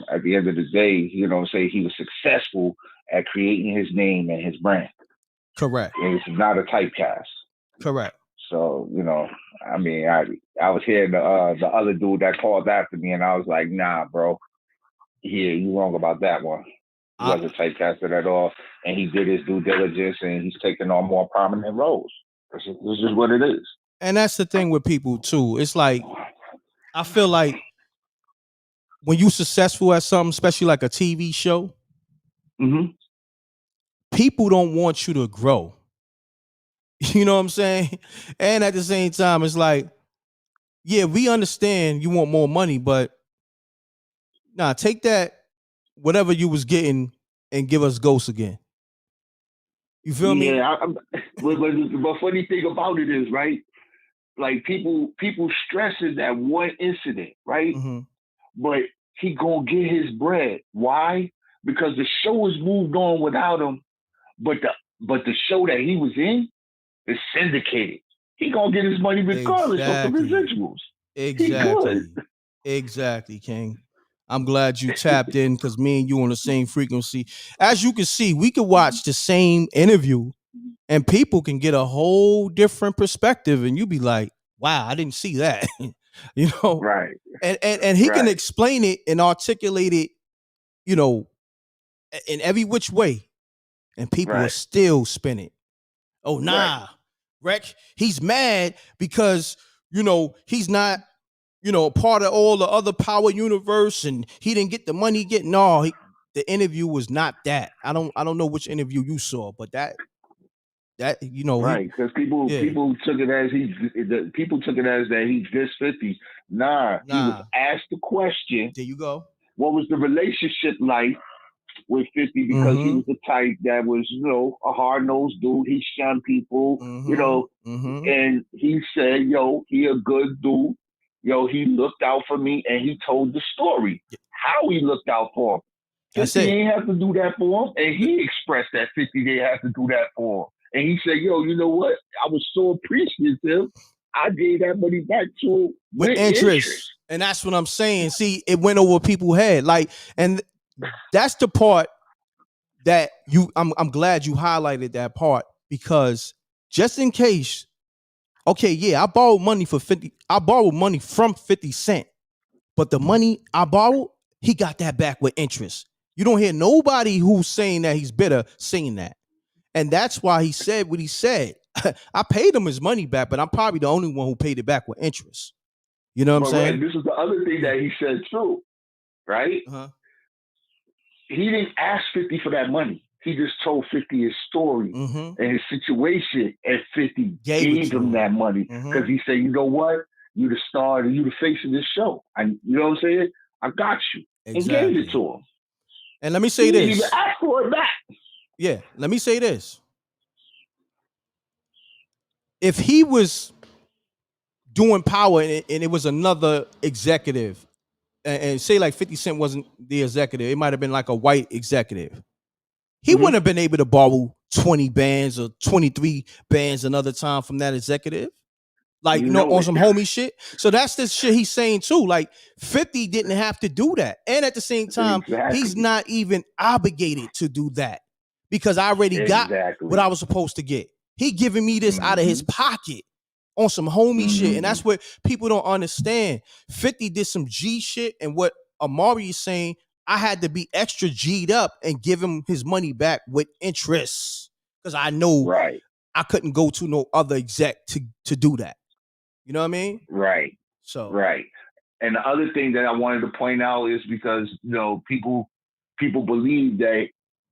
at the end of the day, say he was successful at creating his name and his brand. Correct. It's not a typecast. Correct. So, I was hearing the other dude that called after me, and I was like, nah, bro. Yeah, you wrong about that one. He wasn't typecasted at all, and he did his due diligence, and he's taking on more prominent roles. This is just what it is. And that's the thing with people, too. It's like, I feel like when you're successful at something, especially like a TV show, mm-hmm. people don't want you to grow. You know what I'm saying? And at the same time, it's like, yeah, we understand you want more money, but nah, take that, whatever you was getting, and give us Ghost again. You feel me? Yeah, but funny thing about it is, right? Like people stressing that one incident, right? Mm-hmm. But he gonna get his bread. Why? Because the show has moved on without him, but the show that he was in is syndicated. He gonna get his money regardless of the residuals. Exactly, King. I'm glad you tapped in because me and you on the same frequency. As you can see, we could watch the same interview and people can get a whole different perspective and you be like, wow, I didn't see that. You know? Right. And he can explain it and articulate it, in every which way. And people are still spinning. Oh, nah. Wreck, he's mad because, he's not, part of all the other Power universe and he didn't get the money the interview was not that. I don't know which interview you saw, but that because people took it as that he's this 50. Nah, he was asked the question. There you go. What was the relationship like with 50? Because he was the type that was, a hard-nosed dude. He shunned people, and he said, he a good dude. He looked out for me, and he told the story, how he looked out for him. 50 ain't have to do that for him, and he expressed that 50 didn't have to do that for him. And he said, you know what? I was so appreciative. I gave that money back to him with interest. And that's what I'm saying. See, it went over people's head. And that's the part that I'm glad you highlighted that part because just in case okay, yeah, I borrowed money for 50. I borrowed money from 50 Cent, but the money I borrowed, he got that back with interest. You don't hear nobody who's saying that he's bitter saying that. And that's why he said what he said. I paid him his money back, but I'm probably the only one who paid it back with interest. You know what I'm saying? This is the other thing that he said too, right? Uh-huh. He didn't ask 50 for that money. He just told 50 his story and his situation, and 50 gave him that money because he said, you know what? You the star, you the face of this show. You know what I'm saying? I got you. Exactly. And gave it to him. And let me say he this. He didn't even ask for it back. Yeah, let me say this. If he was doing Power and it was another executive, and say like 50 Cent wasn't the executive, it might have been like a white executive. He wouldn't have been able to borrow 20 bands or 23 bands another time from that executive. Like, you know, on some homie shit. So that's the shit he's saying too. Like 50 didn't have to do that. And at the same time, he's not even obligated to do that because I already got what I was supposed to get. He giving me this out of his pocket on some homie shit. And that's what people don't understand. 50 did some G shit. And what Omari is saying, I had to be extra G'd up and give him his money back with interest. Because I know I couldn't go to no other exec to do that. You know what I mean? Right. So And the other thing that I wanted to point out is because, you know, people believe that,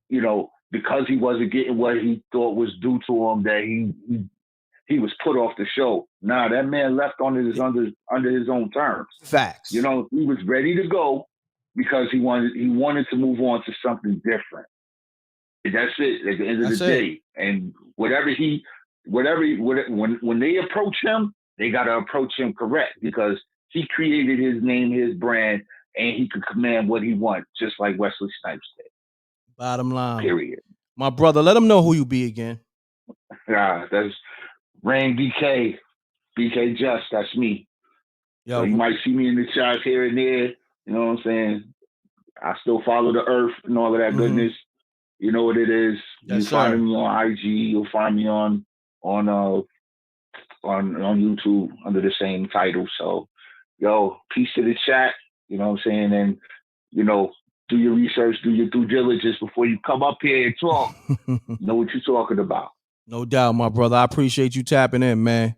you know, because he wasn't getting what he thought was due to him, that he was put off the show. Nah, that man left under his own terms. Facts. You know, he was ready to go because he wanted to move on to something different. And that's it. At the end of the day, and when they approach him, they got to approach him correct because he created his name, his brand, and he could command what he wants, just like Wesley Snipes did. Bottom line. Period. My brother, let him know who you be again. That's Rain BK. BK Just, that's me. Yo, so you might see me in the charts here and there. You know what I'm saying? I still follow the earth and all of that goodness. You know what it is. Yes, you find me on IG. You'll find me on YouTube under the same title. So, yo, peace to the chat. You know what I'm saying? And, you know, do your research, do your due diligence before you come up here and talk. Know what you're talking about. No doubt, my brother. I appreciate you tapping in, man.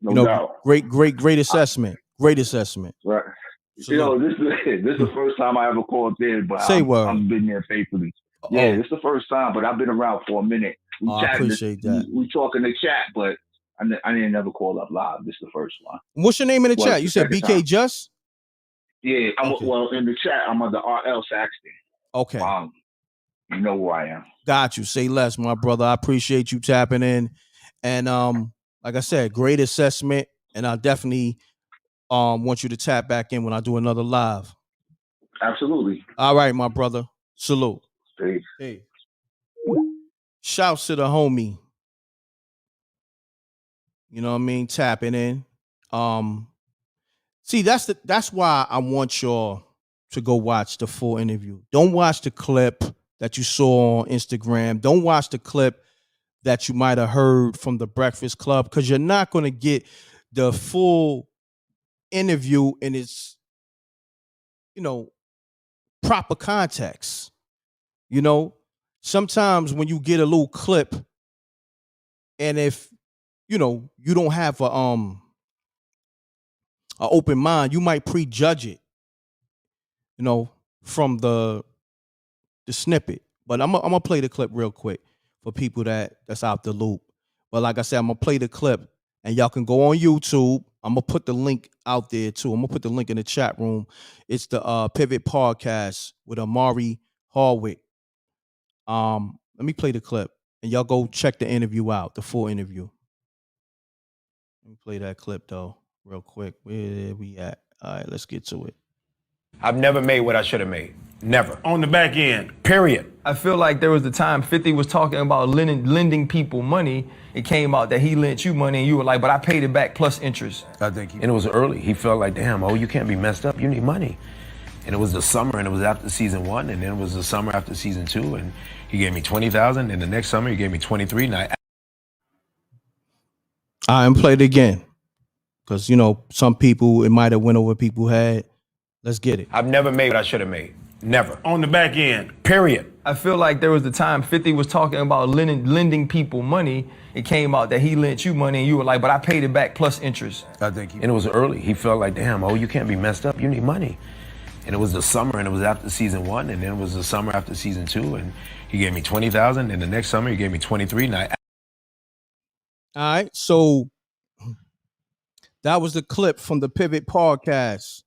No doubt. Great assessment. Great assessment. Right. You know, this is the first time I ever called in, but I've been there faithfully. Yeah, this is the first time, but I've been around for a minute. I appreciate that. We talk in the chat, but I didn't never call up live. This is the first one. What's your name in the chat? You said BK Just? Yeah, well, in the chat, I'm under RL Saxton. Okay. You know who I am. Got you. Say less, my brother. I appreciate you tapping in. And like I said, great assessment. And I definitely want you to tap back in when I do another live. Absolutely. All right, my brother. Salute. Peace. Hey. Shouts to the homie. You know what I mean? Tapping in. See, that's why I want y'all to go watch the full interview. Don't watch the clip that you saw on Instagram. Don't watch the clip that you might have heard from the Breakfast Club, because you're not going to get the full interview in its, you know, proper context. You know, sometimes when you get a little clip, and if, you know, you don't have a open mind, you might prejudge it, you know, from the snippet. But I'm gonna play the clip real quick for people that's out the loop. But like I said, I'm gonna play the clip and y'all can go on YouTube. I'm gonna put the link out there too. I'm gonna put the link in the chat room. It's the Pivot Podcast with Omari Hardwick. Let me play the clip and y'all go check the interview out, the full interview. Let me play that clip though, real quick. Where we at? All right, let's get to it. I've never made what I should have made. Never. On the back end. Period. I feel like there was the time 50 was talking about lending people money. It came out that he lent you money and you were like, but I paid it back plus interest. I think and it was early. He felt like, damn, you can't be messed up. You need money. And it was the summer, and it was after season 1, and then it was the summer after season 2, and he gave me $20,000, and the next summer he gave me 23. I and play it again. Because, some people, it might have went over people's head. Let's get it. I've never made what I should have made. Never. On the back end. Period. I feel like there was the time 50 was talking about lending people money. It came out that he lent you money and you were like, but I paid it back plus interest. I think and it was early. He felt like, damn, you can't be messed up. You need money. And it was the summer, and it was after season 1, and then it was the summer after season 2, and he gave me $20,000, and the next summer he gave me 23. All right, so that was the clip from the Pivot Podcast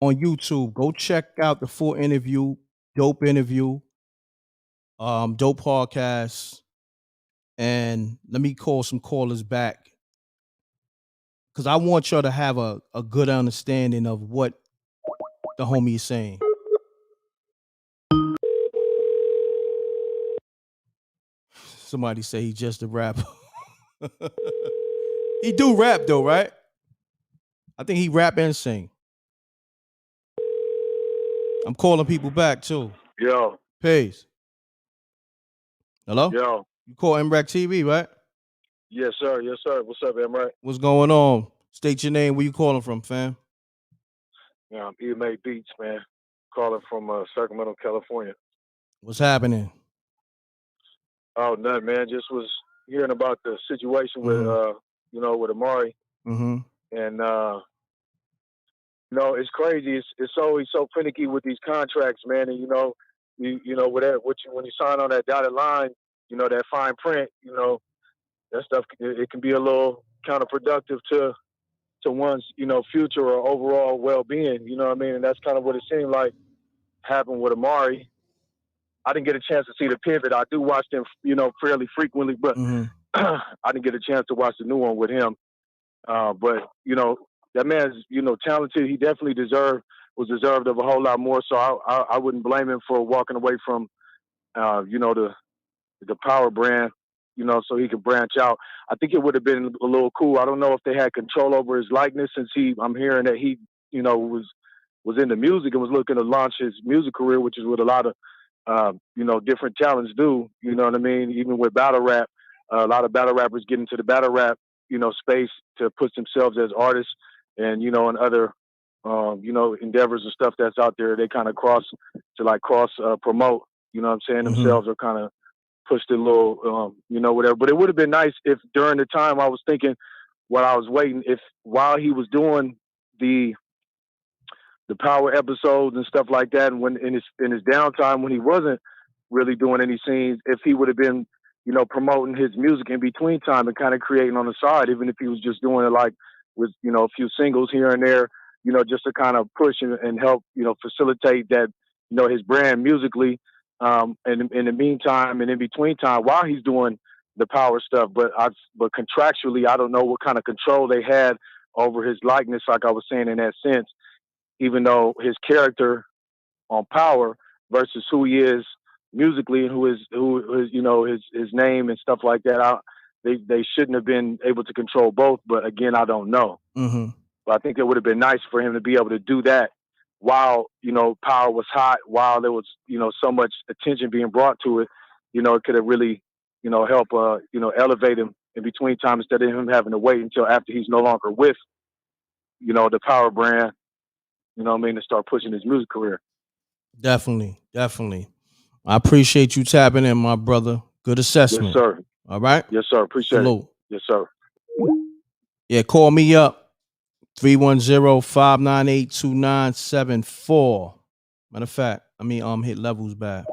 on YouTube. Go check out the full interview. Dope interview. Dope podcast. And let me call some callers back, because I want y'all to have a good understanding of what the homie is saying. Somebody say he just a rapper. He do rap though, right? I think he rap and sing. I'm calling people back too. Yo. Peace. Hello? Yo. You call Mrecktv, right? Yes, sir. Yes, sir. What's up, M.reck? What's going on? State your name. Where you calling from, fam? Yeah, I'm EMA Beats, man. Calling from Sacramento, California. What's happening? Oh, nothing, man. Just was hearing about the situation with, with Omari. Mm-hmm. And, it's crazy. It's always so finicky with these contracts, man. And, when you sign on that dotted line, that fine print, that stuff, it can be a little counterproductive to one's, future or overall well-being, you know what I mean? And that's kind of what it seemed like happened with Omari. I didn't get a chance to see the Pivot. I do watch them, fairly frequently, but I didn't get a chance to watch the new one with him. But, that man's, talented. He definitely was deserved of a whole lot more. So I wouldn't blame him for walking away from, the Power brand, so he could branch out. I think it would have been a little cool. I don't know if they had control over his likeness, since I'm hearing that he, was into music and was looking to launch his music career, which is what a lot of, different talents do. You know what I mean? Even with battle rap, a lot of battle rappers get into the battle rap, space to push themselves as artists, and, and other, endeavors and stuff that's out there. They kind of cross promote, what I'm saying? Themselves are kind of pushed a little, whatever. But it would have been nice if during the time I was thinking, while I was waiting, if while he was doing the Power episodes and stuff like that, and when in his downtime when he wasn't really doing any scenes, if he would have been, promoting his music in between time and kind of creating on the side, even if he was just doing it like with, a few singles here and there, just to kind of push and help, facilitate that, his brand musically. And in the meantime and in between time while he's doing the Power stuff, but contractually, I don't know what kind of control they had over his likeness, like I was saying, in that sense, even though his character on Power versus who he is musically and who is his name and stuff like that, they shouldn't have been able to control both. But again, I don't know. Mm-hmm. But I think it would have been nice for him to be able to do that while, Power was hot, while there was, so much attention being brought to it. It could have really, help, elevate him in between time, instead of him having to wait until after he's no longer with, the Power brand, to start pushing his music career. Definitely. I appreciate you tapping in, my brother. Good assessment. Yes, sir. All right? Yes, sir. Appreciate it. Yes, sir. Yeah, call me up. 310-598-2974. Matter of fact, hit levels back.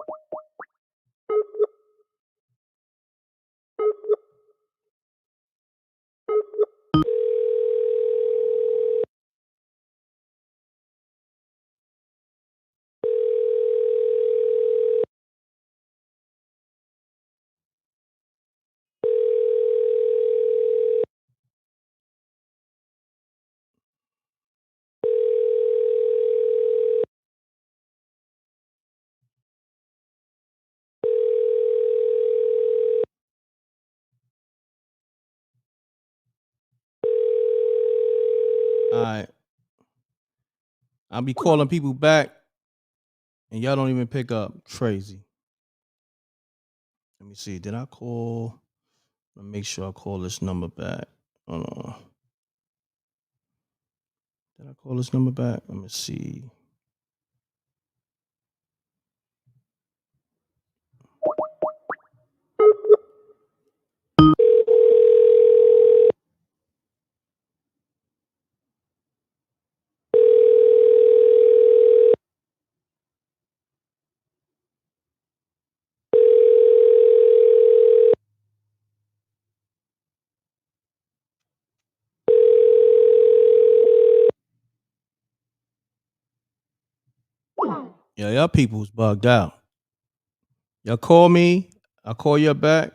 All right. I'll be calling people back and y'all don't even pick up. Crazy. Let me see. Did I call? Let me make sure I call this number back. Hold on. Did I call this number back? Let me see. Yeah, y'all people's bugged out. Y'all call me, I call you back,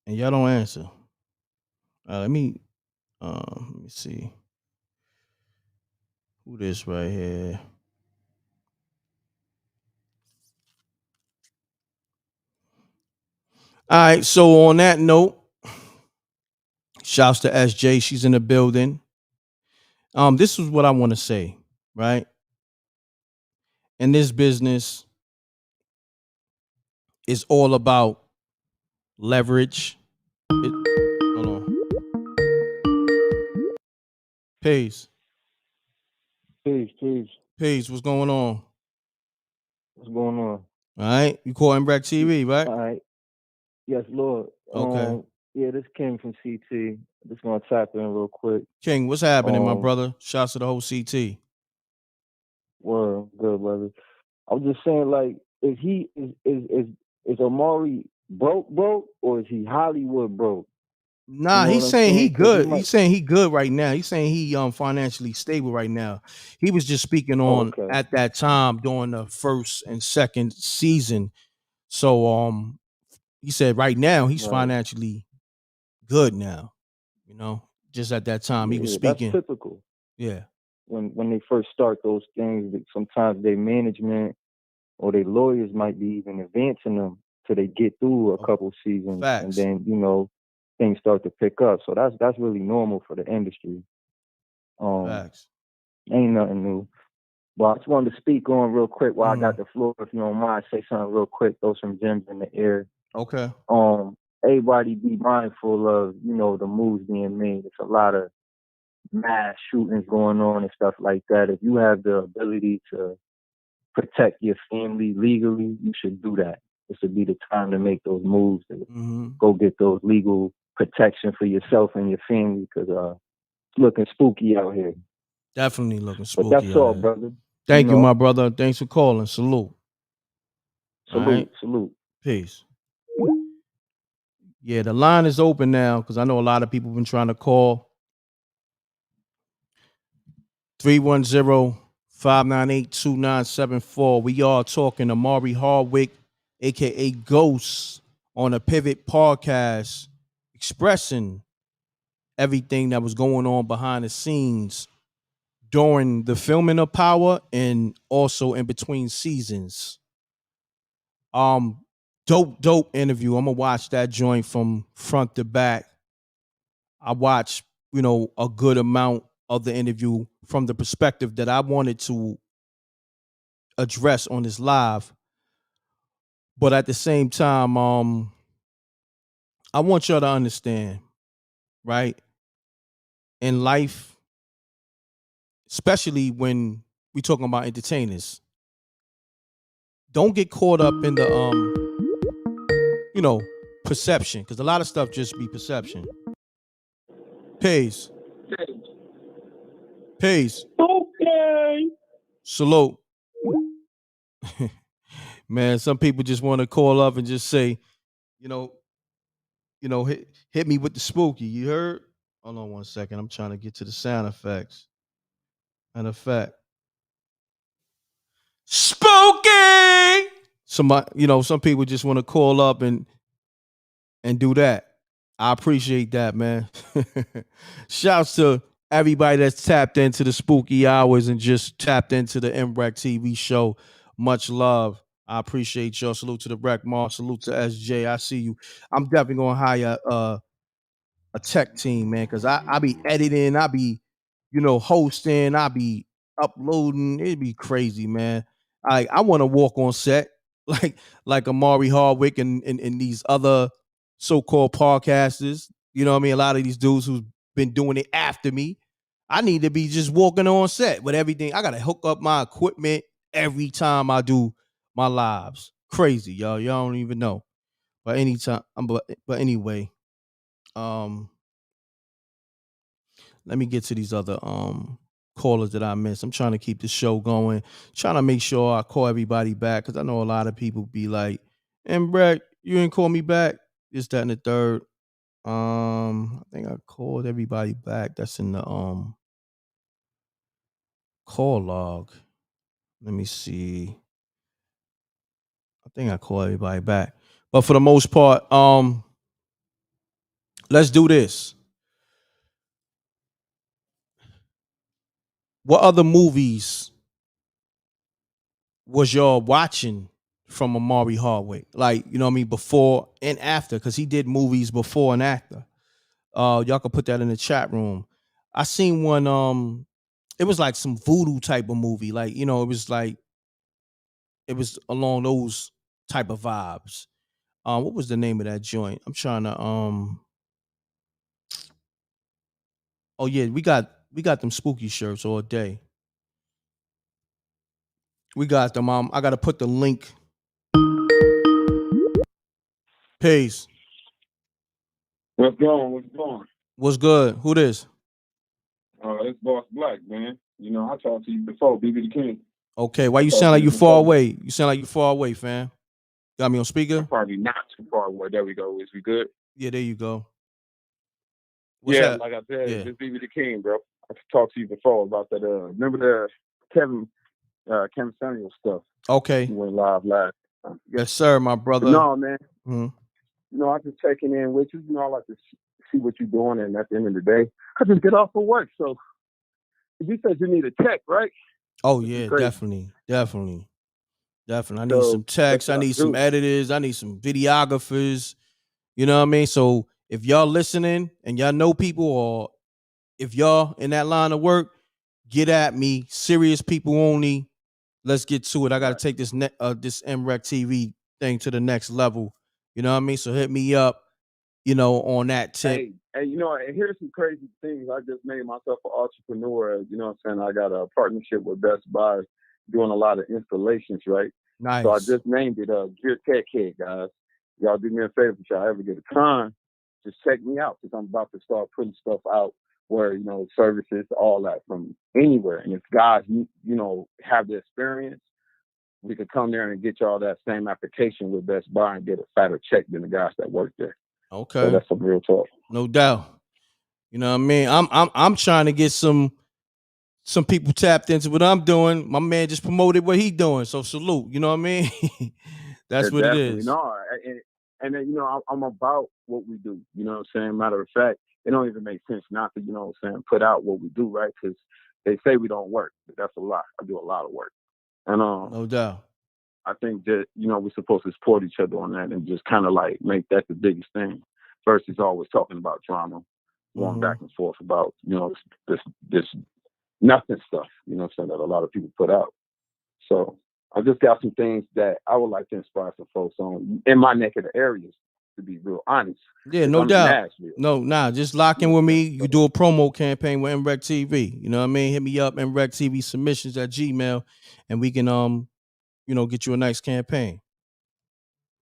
and y'all don't answer. Let me see who this right here. All right, so on that note, shouts to SJ. She's in the building. This is what I want to say, right? In this business, it's all about leverage. Hold on. Peace. Peace. What's going on? What's going on? All right. You call Mrecktv, right? All right. Yes, Lord. Okay. Yeah, this came from CT. Just gonna tap in real quick. King, what's happening, my brother? Shouts to the whole CT. Word, good brother. I was just saying, like, is Omari broke, or is he Hollywood broke? Nah, You know he's saying he good. He's saying he good right now. He's saying he financially stable right now. He was just speaking on at that time during the first and second season. So he said right now he's financially good now. You know, just at that time he was speaking. That's typical. Yeah. When they first start those things, sometimes their management or their lawyers might be even advancing them till they get through a couple seasons. Facts. And then, you know, things start to pick up. So that's really normal for the industry. Facts. Ain't nothing new. But I just wanted to speak on real quick while I got the floor, if you don't mind, say something real quick, throw some gems in the air. Okay. Everybody be mindful of, you know, the moves being made. It's a lot of mass shootings going on and stuff like that. If you have the ability to protect your family legally, you should do that. This would be the time to make those moves and go get those legal protection for yourself and your family, because it's looking spooky out here. Definitely looking spooky. But that's all, brother. Thank you, my brother. Thanks for calling. Salute. Salute. Peace. Yeah, the line is open now because I know a lot of people have been trying to call. 310-598-2974. We are talking to Omari Hardwick, aka Ghost, on a Pivot podcast, expressing everything that was going on behind the scenes during the filming of Power and also in between seasons. Dope interview. I'm gonna watch that joint from front to back. I watched, you know, a good amount of the interview from the perspective that I wanted to address on this live. But at the same time, I want y'all to understand, right? In life, especially when we talking about entertainers, don't get caught up in the you know, perception, because a lot of stuff just be perception. Peace. Okay. Salute. Man, some people just want to call up and just say, you know, hit me with the spooky. You heard? Hold on one second. I'm trying to get to the sound effects. An effect. Spooky. Somebody, you know, some people just want to call up and do that. I appreciate that, man. Shouts to everybody that's tapped into the spooky hours and just tapped into the Mrecktv show. Much love. I appreciate y'all. Salute to the Wreck Mall. Salute to SJ. I see you. I'm definitely gonna hire a tech team, man, because I be editing, I be, you know, hosting, I be uploading. It'd be crazy, man. I want to walk on set like Omari Hardwick and these other so-called podcasters. You know what I mean? A lot of these dudes who've been doing it after me. I need to be just walking on set with everything. I gotta hook up my equipment every time I do my lives. Crazy, y'all. Y'all don't even know. But anytime, but anyway, let me get to these other callers that I missed. I'm trying to keep the show going, trying to make sure I call everybody back because I know a lot of people be like, m.reck, you didn't call me back. This, that, and the third. I think I called everybody back. That's in the call log. Let me see. I think I called everybody back. But for the most part, let's do this. What other movies was y'all watching from Omari Hardwick? Like, you know what I mean, before and after, because he did movies before and after. Y'all could put that in the chat room. I seen one, it was like some voodoo type of movie. Like, you know, it was along those type of vibes. What was the name of that joint? I'm trying to oh yeah, we got them spooky shirts all day. We got them. I gotta put the link. Peace. What's going? What's going? What's good? Who this? It's Boss Black, man. You know, I talked to you before, BB the King. Okay, why you sound like you far away? You sound like you far away, fam. Got me on speaker? I'm probably not too far away. There we go. Is we good? Yeah, there you go. What's yeah, that? Like I said, Yeah. this BB the King, bro. I talked to you before about that. Remember the Kevin Samuel stuff? Okay. You went live last time. Yes, sir, my brother. But no, man. Mm-hmm. You know, I just checking in with you. You know, I like to see what you're doing, and at the end of the day, I just get off of work. So you said you need a tech, right? Oh yeah, definitely. I need So, some techs. I need some editors. I need some videographers. You know what I mean? So if y'all listening and y'all know people, or if y'all in that line of work, get at me. Serious people only. Let's get to it. I got to take this this Mrecktv thing to the next level. You know what I mean? So hit me up, you know, on that tip. Hey, you know, and here's some crazy things. I just made myself an entrepreneur. You know what I'm saying? I got a partnership with Best Buy doing a lot of installations, right? Nice. So I just named it Gear Tech Head, guys. Y'all do me a favor if y'all ever get a time, just check me out because I'm about to start putting stuff out where, you know, services, all that from anywhere. And if guys, you know, have the experience, we could come there and get y'all that same application with Best Buy and get a fatter check than the guys that work there. Okay. So that's some real talk. No doubt. You know what I mean? I'm trying to get some people tapped into what I'm doing. My man just promoted what he doing, so salute. You know what I mean? That's what definitely. it is. No, and then, you know, I'm about what we do. You know what I'm saying? Matter of fact, it don't even make sense not to, you know what I'm saying, put out what we do, right? Because they say we don't work, but that's a lie. I do a lot of work. And no doubt. I think that, you know, we're supposed to support each other on that and just kind of like make that the biggest thing versus always talking about drama, going back and forth about, you know, this nothing stuff, you know what I'm saying, that a lot of people put out. So I just got some things that I would like to inspire some folks on in my neck of the areas, to be real honest. Yeah, no doubt. Just lock in with me. You do a promo campaign with Mrecktv. You know what I mean? Hit me up, Mrecktv submissions at Gmail, and we can you know, get you a nice campaign.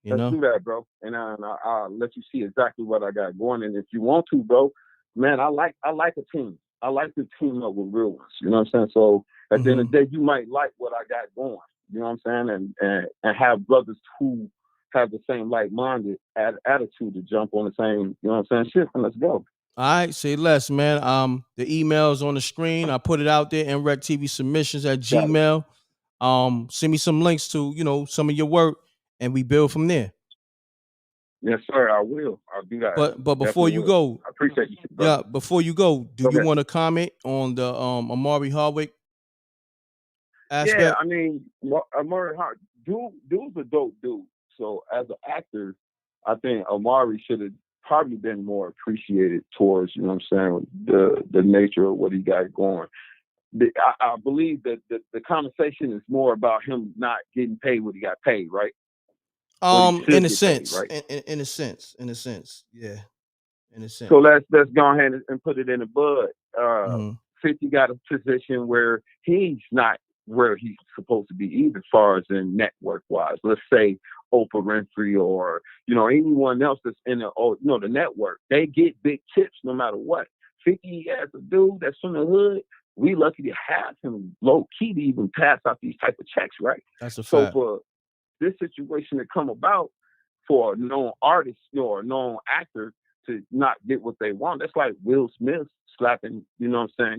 Let's do that, bro. And I'll let you see exactly what I got going. And if you want to, bro, man, I like a team. I like to team up with real ones. You know what I'm saying? So at the end of the day, you might like what I got going. You know what I'm saying? And have brothers who have the same like-minded attitude to jump on the same, you know what I'm saying, shit, and let's go. All right, say less, man. The email is on the screen. I put it out there, Mrecktv submissions at Gmail. Send me some links to, you know, some of your work, and we build from there. Yes, sir, I will. I'll do that. But before you go, I appreciate you, bro. Yeah, before you go, do you want to comment on the Omari Hardwick aspect? Yeah, I mean, Omari Hardwick, dude's a dope dude. So as an actor, I think Omari should have probably been more appreciated towards, you know what I'm saying, the nature of what he got going. I believe that the conversation is more about him not getting paid what he got paid, right? what he should In a get paid, sense, right? in a sense, yeah, in a sense. So let's go ahead and put it in the bud. 50 got a position where he's not where he's supposed to be either, as far as in network wise. Let's say Oprah Winfrey or anyone else that's in the network. They get big tips no matter what. 50 as a dude that's from the hood, we lucky to have him low key to even pass out these type of checks, right? That's a So fact. for this situation to come about for a known artist or a known actor to not get what they want, that's like Will Smith slapping,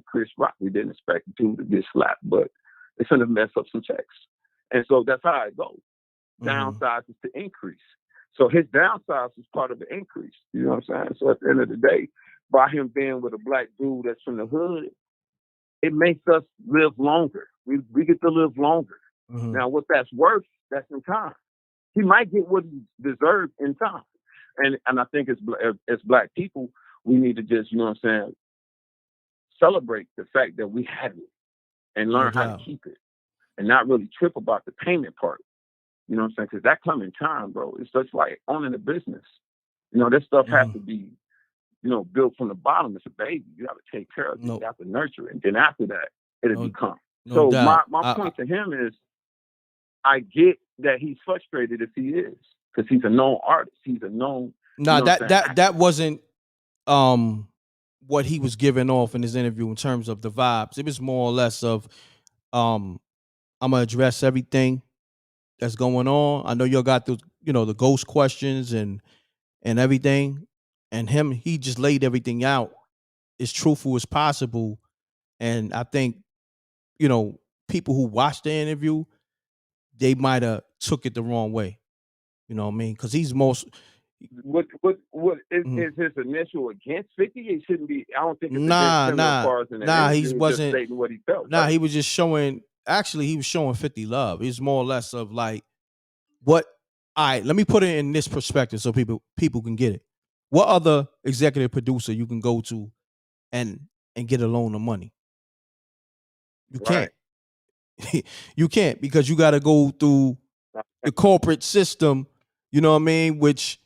Chris Rock. We didn't expect him to get slapped, but it's going to mess up some checks. And so that's how it goes. Downsize is to increase. So his downsize is part of the increase. You know what I'm saying? So at the end of the day, by him being with a black dude that's from the hood, it makes us live longer. We get to live longer. Now, what that's worth, that's in time. He might get what he deserves in time. And I think as black people, we need to just, celebrate the fact that we have it and learn how to keep it and not really trip about the payment part. You know what I'm saying? Because that come in time, bro. It's just like owning a business. This stuff has to be, built from the bottom. It's a baby. You have to take care of it. You have to nurture it. And then after that, it'll become. So my point to him is, I get that he's frustrated if he is, because he's a known artist. He's a known. That wasn't what he was giving off in his interview in terms of the vibes. It was more or less of I'm gonna address everything that's going on. I know y'all got the ghost questions and everything, and he just laid everything out as truthful as possible. And I think people who watched the interview, they might have took it the wrong way. You know what I mean? Because he's most. What is his initial against 50? It shouldn't be. I don't think it's against him as far as in the he wasn't just stating what he felt. He was just showing. Actually, he was showing 50 love. It's more or less of like what. All right, let me put it in this perspective so people can get it. What other executive producer you can go to and get a loan of money? You can't. You can't, because you got to go through the corporate system. You know what I mean? Which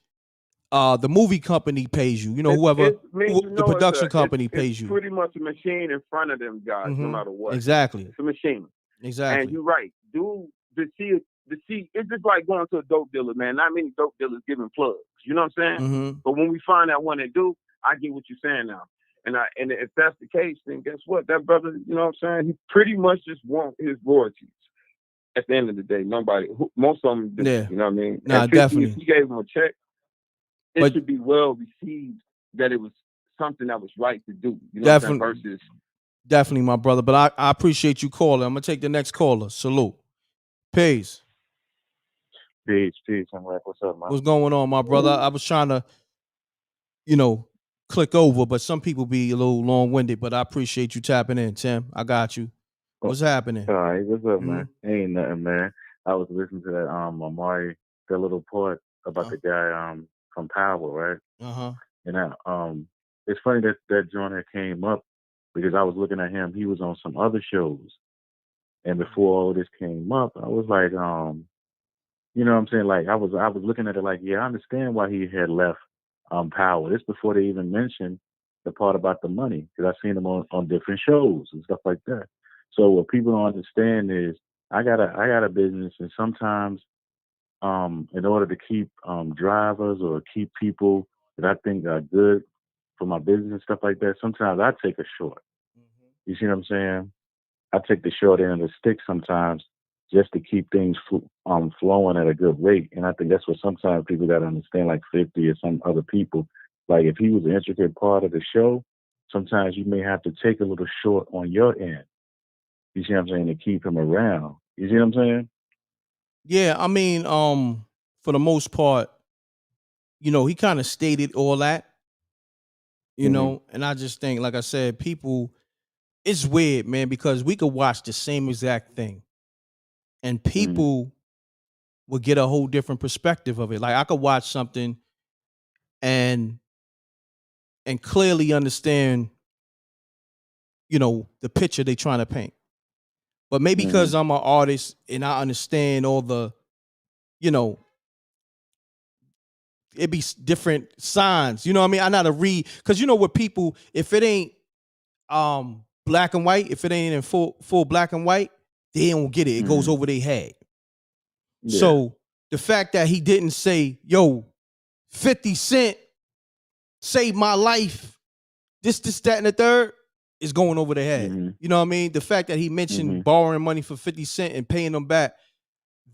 the movie company pays you. Whoever the production company pays you. It's pretty much a machine in front of them guys, no matter what. Exactly. It's a machine. Exactly. And you're right. Dude, to see, it's just like going to a dope dealer, man. Not many dope dealers giving plugs. You know what I'm saying? But when we find that one that do, I get what you're saying now. And if that's the case, then guess what? That brother, you know what I'm saying? He pretty much just want his royalties. At the end of the day, most of them do. You know what I mean? Nah, 50, definitely. If he gave him a check, it should be well received that it was something that was right to do. You know what I'm saying? Versus. Definitely, my brother. But I appreciate you calling. I'm gonna take the next caller. Salute. Peace. Peace, m.reck. What's up, man? What's going on, my brother? I was trying to, click over, but some people be a little long-winded. But I appreciate you tapping in, Tim. I got you. What's happening? All right, what's up, man? Ain't nothing, man. I was listening to that Omari, the little part about the guy from Power, right? And it's funny that joint that came up because I was looking at him. He was on some other shows, and before all this came up, I was like, you know what I'm saying? Like I was looking at it like, yeah, I understand why he had left Power. This before they even mentioned the part about the money, because I've seen him on different shows and stuff like that. So what people don't understand is I got a business, and sometimes in order to keep drivers or keep people that I think are good for my business and stuff like that, sometimes I take a short. You see what I'm saying? I take the short end of the stick sometimes just to keep things flowing at a good rate. And I think that's what sometimes people got to understand, like 50 or some other people. Like if he was an intricate part of the show, sometimes you may have to take a little short on your end. You see what I'm saying? To keep him around. You see what I'm saying? Yeah, I mean, for the most part, he kind of stated all that, and I just think, like I said, people, it's weird, man, because we could watch the same exact thing and people would get a whole different perspective of it. Like I could watch something and clearly understand, the picture they trying to paint. But maybe because I'm an artist and I understand all the, it be different signs. You know what I mean? I know how to read, because you know what people, if it ain't black and white, if it ain't in full black and white, they don't get it. It goes over their head. Yeah. So the fact that he didn't say, yo, 50 Cent saved my life, this, that, and the third, is going over their head. You know what I mean? The fact that he mentioned borrowing money for 50 Cent and paying them back,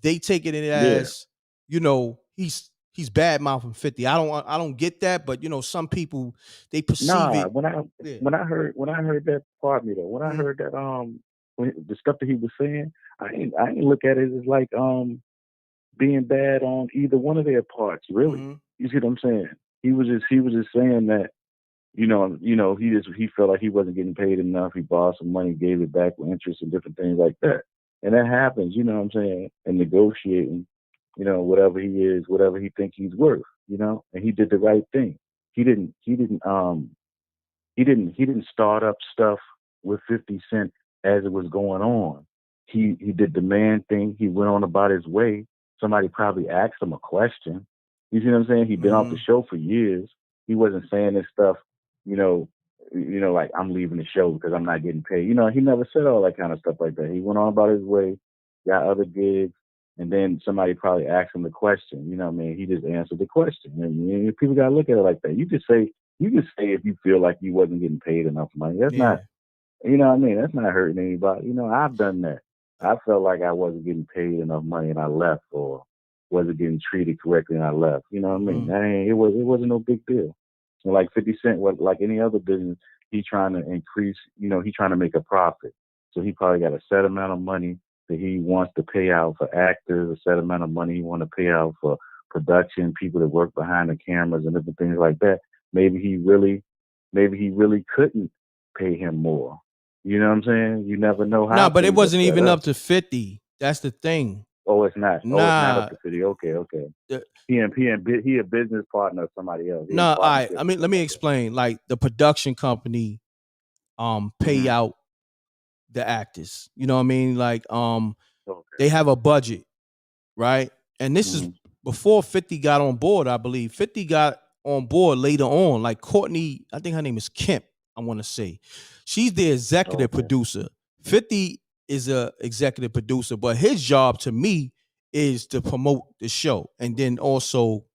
they take it as, you know, he's bad mouthing 50. I don't get that, but you know, some people, they perceive it. When I heard that, pardon me though, when I heard that when the stuff that he was saying, I ain't look at it as like being bad on either one of their parts, really. You see what I'm saying? He was just saying that, you know, he felt like he wasn't getting paid enough. He borrowed some money, gave it back with interest and different things like that. And that happens, you know what I'm saying? And negotiating, you know, whatever he think he's worth, you know. And he did the right thing. He didn't start up stuff with 50 Cent as it was going on. He did the man thing. He went on about his way. Somebody probably asked him a question. You see what I'm saying? He'd been off the show for years. He wasn't saying this stuff, you know, like I'm leaving the show because I'm not getting paid. You know, he never said all that kind of stuff like that. He went on about his way, got other gigs, and then somebody probably asked him the question. You know what I mean? He just answered the question. And people gotta look at it like that. You can say if you feel like you wasn't getting paid enough money. That's not, you know what I mean? That's not hurting anybody. You know, I've done that. I felt like I wasn't getting paid enough money and I left, or wasn't getting treated correctly and I left. You know what I mean? It wasn't no big deal. And like 50 Cent, like any other business, he trying to increase, you know, he trying to make a profit. So he probably got a set amount of money that he wants to pay out for actors, a set amount of money he want to pay out for production, people that work behind the cameras and different things like that. Maybe he really couldn't pay him more. You know what I'm saying? You never know how. No, but it wasn't even up to 50. That's the thing. Oh, it's not. Nah. Oh, it's not up to 50. Okay. He a business partner of somebody else. No, I mean, let me explain. Like the production company pay out the actors. You know what I mean? Like they have a budget, right? And this is before 50 got on board, I believe. 50 got on board later on. Like Courtney, I think her name is Kemp, I want to say. She's the executive producer. 50 is a executive producer, but his job to me is to promote the show. And then also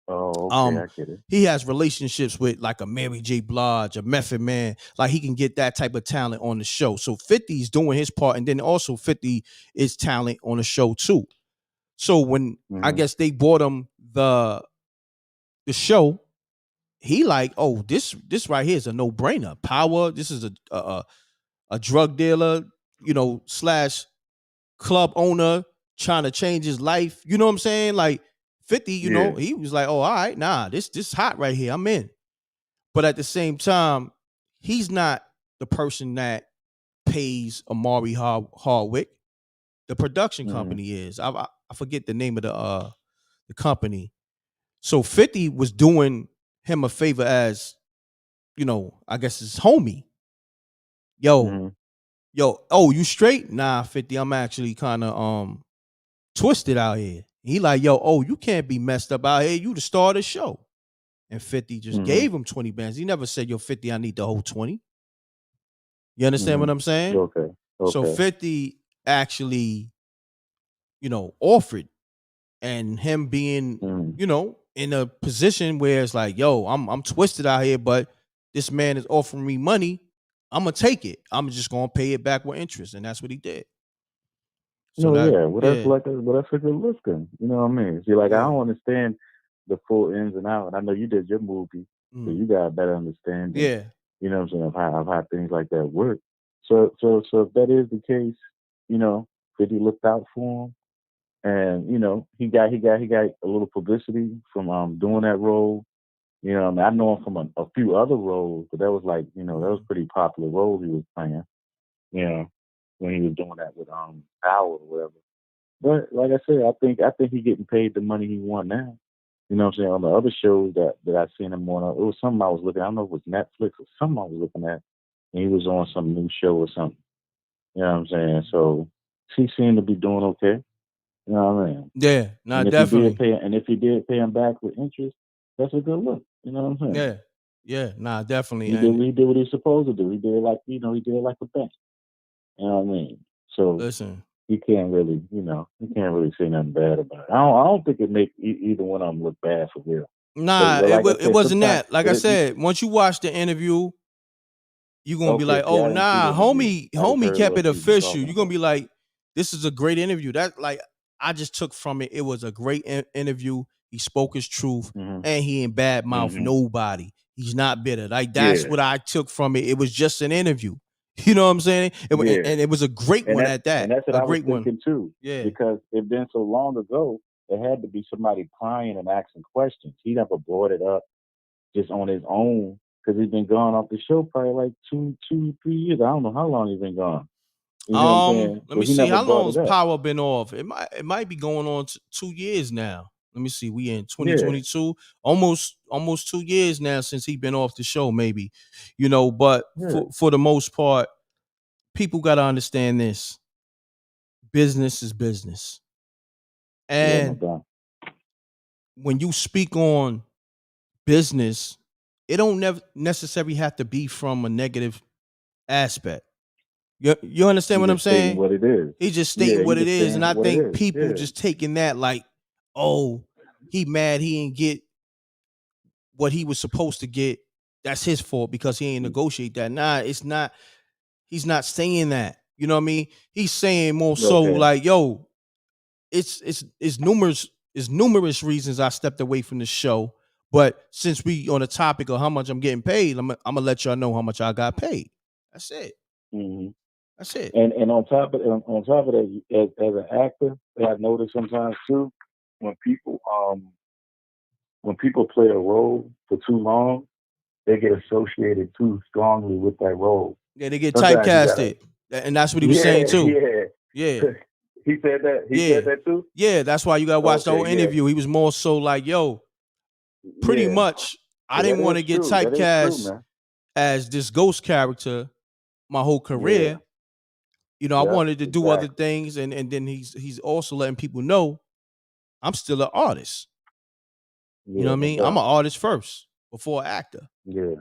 I get it. He has relationships with like a Mary J. Blige, a Method Man. Like he can get that type of talent on the show. So 50 is doing his part, and then also 50 is talent on the show too. So when I guess they bought him the show, he like, oh, this right here is a no-brainer. Power. This is a drug dealer, you know, / club owner trying to change his life. You know what I'm saying? Like 50, you know, he was like, oh, all right, nah, this hot right here. I'm in. But at the same time, he's not the person that pays Omari Hardwick. The production company is. I forget the name of the company. So 50 was doing him a favor as, you know, I guess his homie. Yo, oh, you straight? Nah, 50, I'm actually kind of twisted out here. He like, yo, oh, you can't be messed up out here. You the star of the show. And 50 just gave him 20 bands. He never said, yo, 50, I need the whole 20. You understand what I'm saying? Okay. So 50 actually, you know, offered, and him being, you know, in a position where it's like, yo, I'm twisted out here, but this man is offering me money. I'm gonna take it. I'm just gonna pay it back with interest, and that's what he did. So that's a good look then. You know what I mean? See, like I don't understand the full ins and outs. I know you did your movie, so you got a better understanding. Yeah. You know what I'm saying, of how things like that work. So if that is the case, you know, 50 looked out for him, and you know he got a little publicity from doing that role. You know, I mean, I know him from a few other roles, but that was like, you know, that was pretty popular role he was playing. You know, when he was doing that with Power or whatever. But like I said, I think he getting paid the money he want now. You know what I'm saying? On the other shows that I seen him on, it was something I was looking at. I don't know if it was Netflix or something I was looking at. And he was on some new show or something. You know what I'm saying? So he seemed to be doing okay. You know what I mean? Yeah, nah, and definitely. If he did pay him back with interest, that's a good look. You know what I'm saying? Yeah, nah, definitely. He did what he's supposed to do. He did it like he did it like a bank. You know what I mean? So listen, he can't really say nothing bad about it. I don't think it make either one of them look bad for real. Nah, it wasn't that. Like I said, once you watch the interview, you're gonna be like, oh nah, homie kept it official. You're gonna be like, this is a great interview. That like I just took from it. It was a great interview. He spoke his truth, and he ain't bad mouth nobody. He's not bitter. Like that's what I took from it. It was just an interview. You know what I'm saying? And it was a great one at that. And that's what a I was great thinking too. Yeah. Because it's been so long ago, there had to be somebody crying and asking questions. He never brought it up just on his own because he's been gone off the show probably like 2-3 years. I don't know how long he's been gone. You know what I'm saying? Let me see. How long has Power been off? It might be going on 2 years now. Let me see. We in 2022, almost 2 years now since he been off the show. Maybe, you know. But for the most part, people got to understand this: business is business, and when you speak on business, it don't necessarily have to be from a negative aspect. You understand what I'm saying? What it is. He's just stating what it is. And I think people just taking that like, oh, he mad he didn't get what he was supposed to get. That's his fault because he ain't negotiate that. Nah, it's not. He's not saying that. You know what I mean? He's saying more so like, yo, it's numerous reasons I stepped away from the show. But since we on the topic of how much I'm getting paid, I'm gonna let y'all know how much I got paid. That's it. That's it. And on top of that, as an actor, I've noticed sometimes too, when people play a role for too long, they get associated too strongly with that role. Yeah, they get typecasted, and that's what he was saying too. Yeah. He said that. He said that too. Yeah, that's why you gotta watch the whole interview. He was more so like, yo, pretty much. I didn't want to get typecast as this ghost character my whole career. You know, I wanted to do other things, and then he's also letting people know I'm still an artist. You know what I mean? I'm an artist first before an actor. Yeah.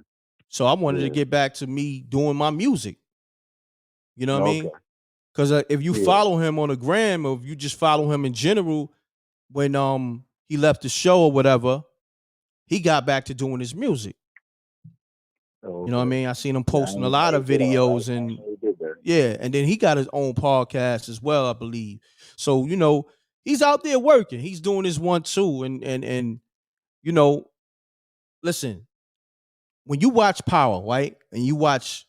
So I wanted to get back to me doing my music. You know what I mean? Because if you follow him on the gram, or if you just follow him in general, when he left the show or whatever, he got back to doing his music. You know what I mean? I seen him posting a lot of videos and and then he got his own podcast as well, I believe. So, you know, he's out there working. He's doing his one too. And you know, listen, when you watch Power, right? And you watch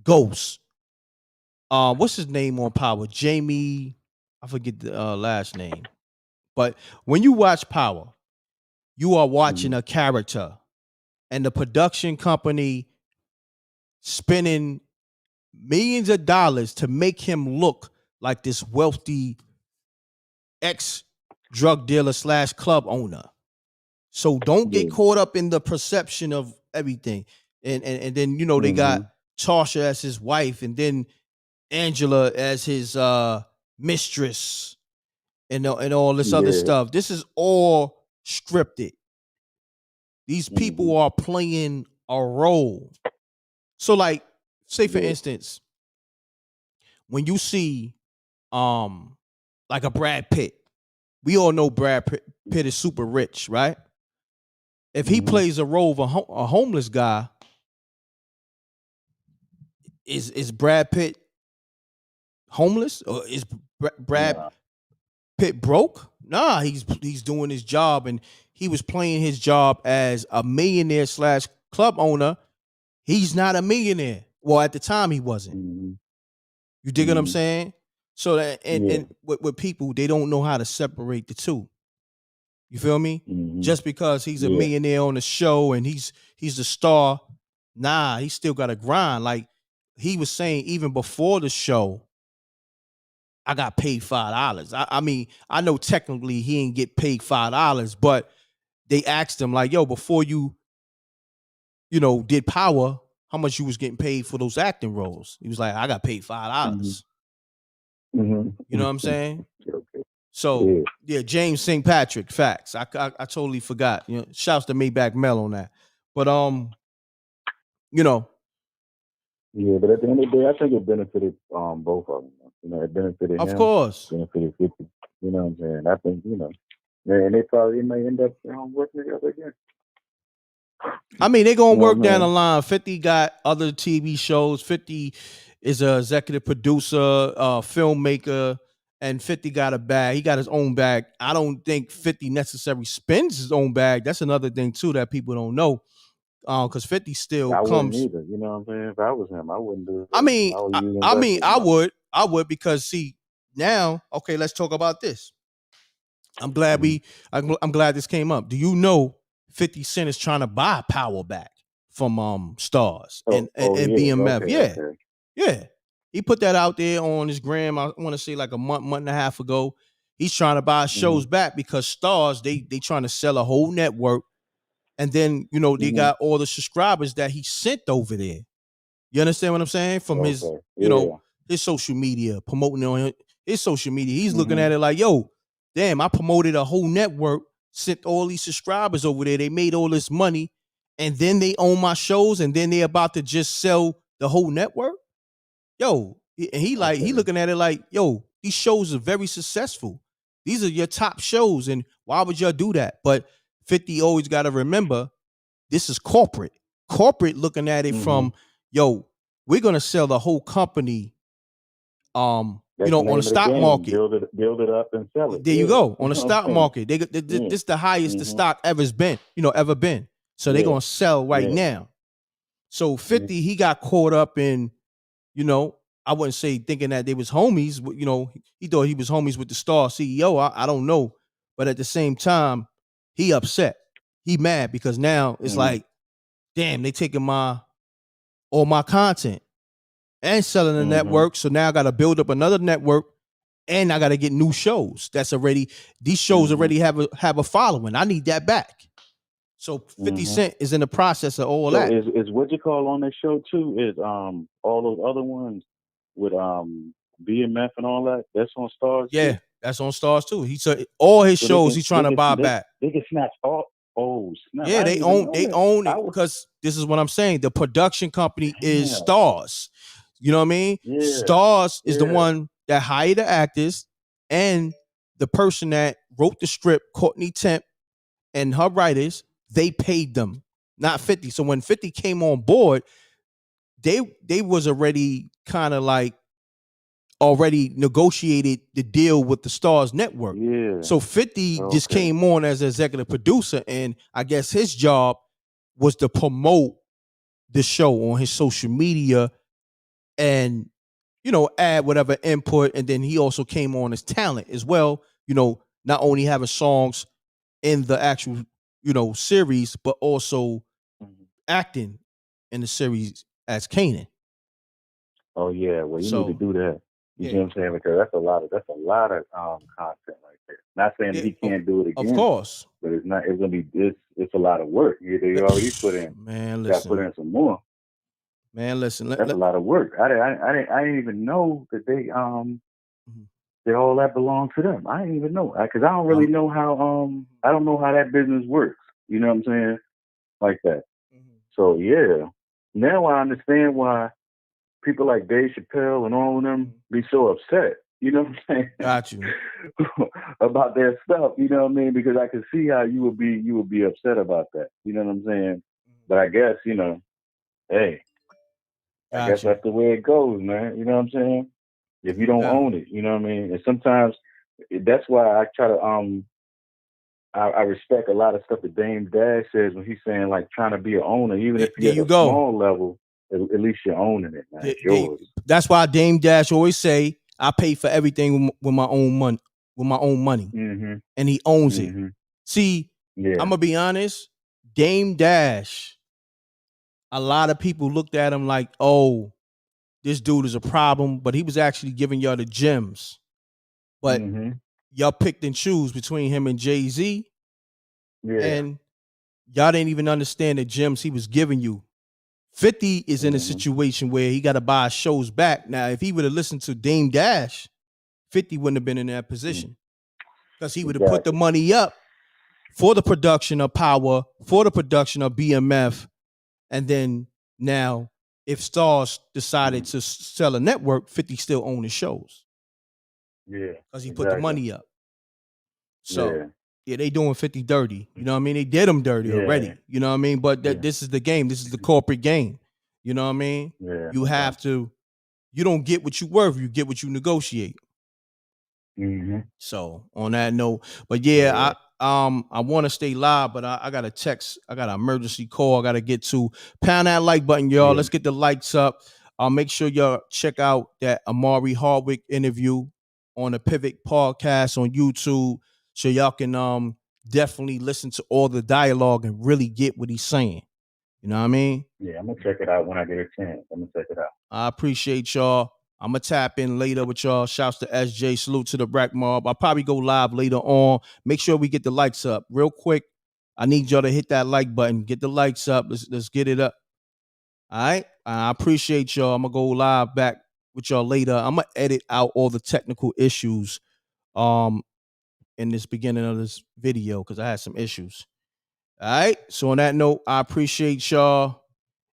Ghost, what's his name on Power? Jamie, I forget the last name. But when you watch Power, you are watching a character, and the production company spending millions of dollars to make him look like this wealthy ex-drug dealer / club owner. So don't get caught up in the perception of everything. And then, you know, they got Tasha as his wife, and then Angela as his mistress, and all this other stuff. This is all scripted. These people are playing a role. So, like, say for instance, when you see like a Brad Pitt, we all know Brad Pitt is super rich, right? If he plays a role of a homeless guy, is Brad Pitt homeless, or is Brad Pitt broke? Nah, he's doing his job, and he was playing his job as a millionaire / club owner. He's not a millionaire. Well, at the time he wasn't. You dig what I'm saying? So that and with people, they don't know how to separate the two. You feel me? Just because he's a millionaire on the show and he's the star, nah, he still got to grind. Like he was saying, even before the show, I got paid $5. I mean, I know technically he ain't get paid $5, but they asked him like, yo, before you know, did Power, how much you was getting paid for those acting roles? He was like, I got paid $5. You know what I'm saying? So yeah, James St. Patrick, facts. I totally forgot. You know, shouts to Maybach Mel on that. But you know. Yeah, but at the end of the day, I think it benefited both of them. You know, it benefited him. Of course. Benefited 50. You know what I'm saying? I think, you know, and they probably may end up working together again. I mean, they're gonna work down the line. 50 got other TV shows. 50 is an executive producer, filmmaker, and 50 got a bag. He got his own bag. I don't think 50 necessarily spends his own bag. That's another thing too that people don't know. Because 50 still comes. Wouldn't either. You know what I'm saying? If I was him, I wouldn't do it. I would because see now. Okay, let's talk about this. I'm glad I'm glad this came up. Do you know 50 Cent is trying to buy Power back from Stars and BMF? Yeah. He put that out there on his gram. I want to say like a month and a half ago. He's trying to buy shows back because Stars they trying to sell a whole network, and then you know they got all the subscribers that he sent over there. You understand what I'm saying? From his you know his social media, promoting on his social media. He's looking at it like, yo, damn, I promoted a whole network, sent all these subscribers over there. They made all this money, and then they own my shows, and then they about to just sell the whole network. Yo, and he looking at it like, yo, these shows are very successful. These are your top shows, and why would y'all do that? But 50 always got to remember, this is corporate. Corporate looking at it from, yo, we're gonna sell the whole company. You know, on the stock market, build it up and sell it. There you go. On the stock market, this is the highest the stock ever's been. You know, ever been. So they're gonna sell right now. So 50, he got caught up in, you know, I wouldn't say thinking that they was homies. You know, he thought he was homies with the Star CEO. I don't know, but at the same time, he upset. He mad because now it's like, damn, they taking all my content and selling the network. So now I got to build up another network, and I got to get new shows. That's already these shows already have a following. I need that back. So 50 Cent is in the process of all that. Is what you call on this show too? Is all those other ones with BMF and all that? That's on Stars. Yeah, that's on Stars too. He said all his shows he's trying to buy back. They can snatch all. Oh, snap. Yeah, they own it because this is what I'm saying. The production company is Stars. You know what I mean? Yeah. Stars is the one that hired the actors, and the person that wrote the script, Courtney Temp, and her writers, they paid them, not 50. So when 50 came on board, they was already kind of like already negotiated the deal with the Stars network. Yeah. So 50 just came on as an executive producer, and I guess his job was to promote the show on his social media and, you know, add whatever input. And then he also came on as talent as well, you know, not only having songs in the actual, you know, series, but also acting in the series as Kanan. Oh yeah, well you need to do that. You know what I'm saying? Because that's a lot of content right there. Not saying that he can't do it again. Of course. But it's gonna be it's a lot of work. They already put in. Man, listen. Got to put in some more. Man, listen. That's a lot of work. I didn't even know that they that all that belonged to them. I didn't even know because I don't really know how I don't know how that business works. You know what I'm saying? Like that. So yeah, now I understand why people like Dave Chappelle and all of them be so upset. You know what I'm saying? Got you. About their stuff. You know what I mean? Because I can see how you would be upset about that. You know what I'm saying? But I guess, you know, hey, I guess that's the way it goes, man. You know what I'm saying? If you don't own it, you know what I mean? And sometimes that's why I try to I respect a lot of stuff that Dame Dash says when he's saying like trying to be an owner, even if you're at a small level, at least you're owning it, man. It's yours. That's why Dame Dash always say, I pay for everything with my own money, and he owns it. See, I'm gonna be honest, Dame Dash, a lot of people looked at him like, oh, this dude is a problem, but he was actually giving y'all the gems. But y'all picked and choose between him and Jay-Z, and y'all didn't even understand the gems he was giving you. 50 is in a situation where he got to buy shows back. Now, if he would have listened to Dame Dash, 50 wouldn't have been in that position because he would have put the money up for the production of Power, for the production of BMF, and then now if Stars decided to sell a network, 50 still own the shows. Yeah, because he put the money up. So yeah, they doing 50 dirty. You know what I mean? They did them dirty already. You know what I mean? But this is the game. This is the corporate game. You know what I mean? Yeah. You have to. You don't get what you worth. You get what you negotiate. Mm-hmm. So on that note, but I want to stay live, but I got a text. I got an emergency call I got to get to. Pound that like button, y'all. Let's get the likes up. Make sure y'all check out that Omari Hardwick interview on the Pivot podcast on YouTube, so y'all can definitely listen to all the dialogue and really get what he's saying. You know what I mean? Yeah, I'm gonna check it out when I get a chance. I'm gonna check it out. I appreciate y'all. I'm gonna tap in later with y'all. Shouts to SJ. Salute to the Mrecktv mob. I'll probably go live later on. Make sure we get the likes up real quick. I need y'all to hit that like button. Get the likes up. Let's get it up. All right. I appreciate y'all. I'm gonna go live back with y'all later. I'm gonna edit out all the technical issues in this beginning of this video because I had some issues. All right. So on that note, I appreciate y'all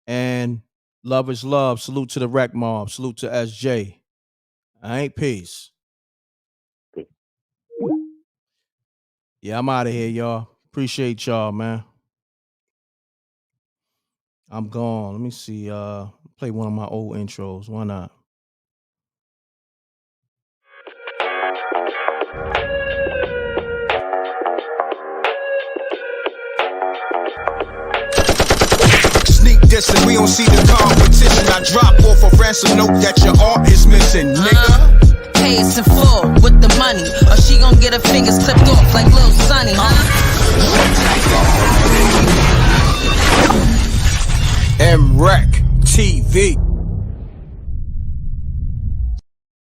and love is love. Salute to the Mrecktv mob. Salute to SJ. All right. Peace. Yeah, I'm out of here, y'all. Appreciate y'all, man. I'm gone. Let me see. Play one of my old intros. Why not? Sneak dissing, we don't see the competition. I drop off a ransom note that your art is missing, nigga. Pay us in full with the money, or she gon' get her fingers clipped off like Lil Sonny, M.reck TV.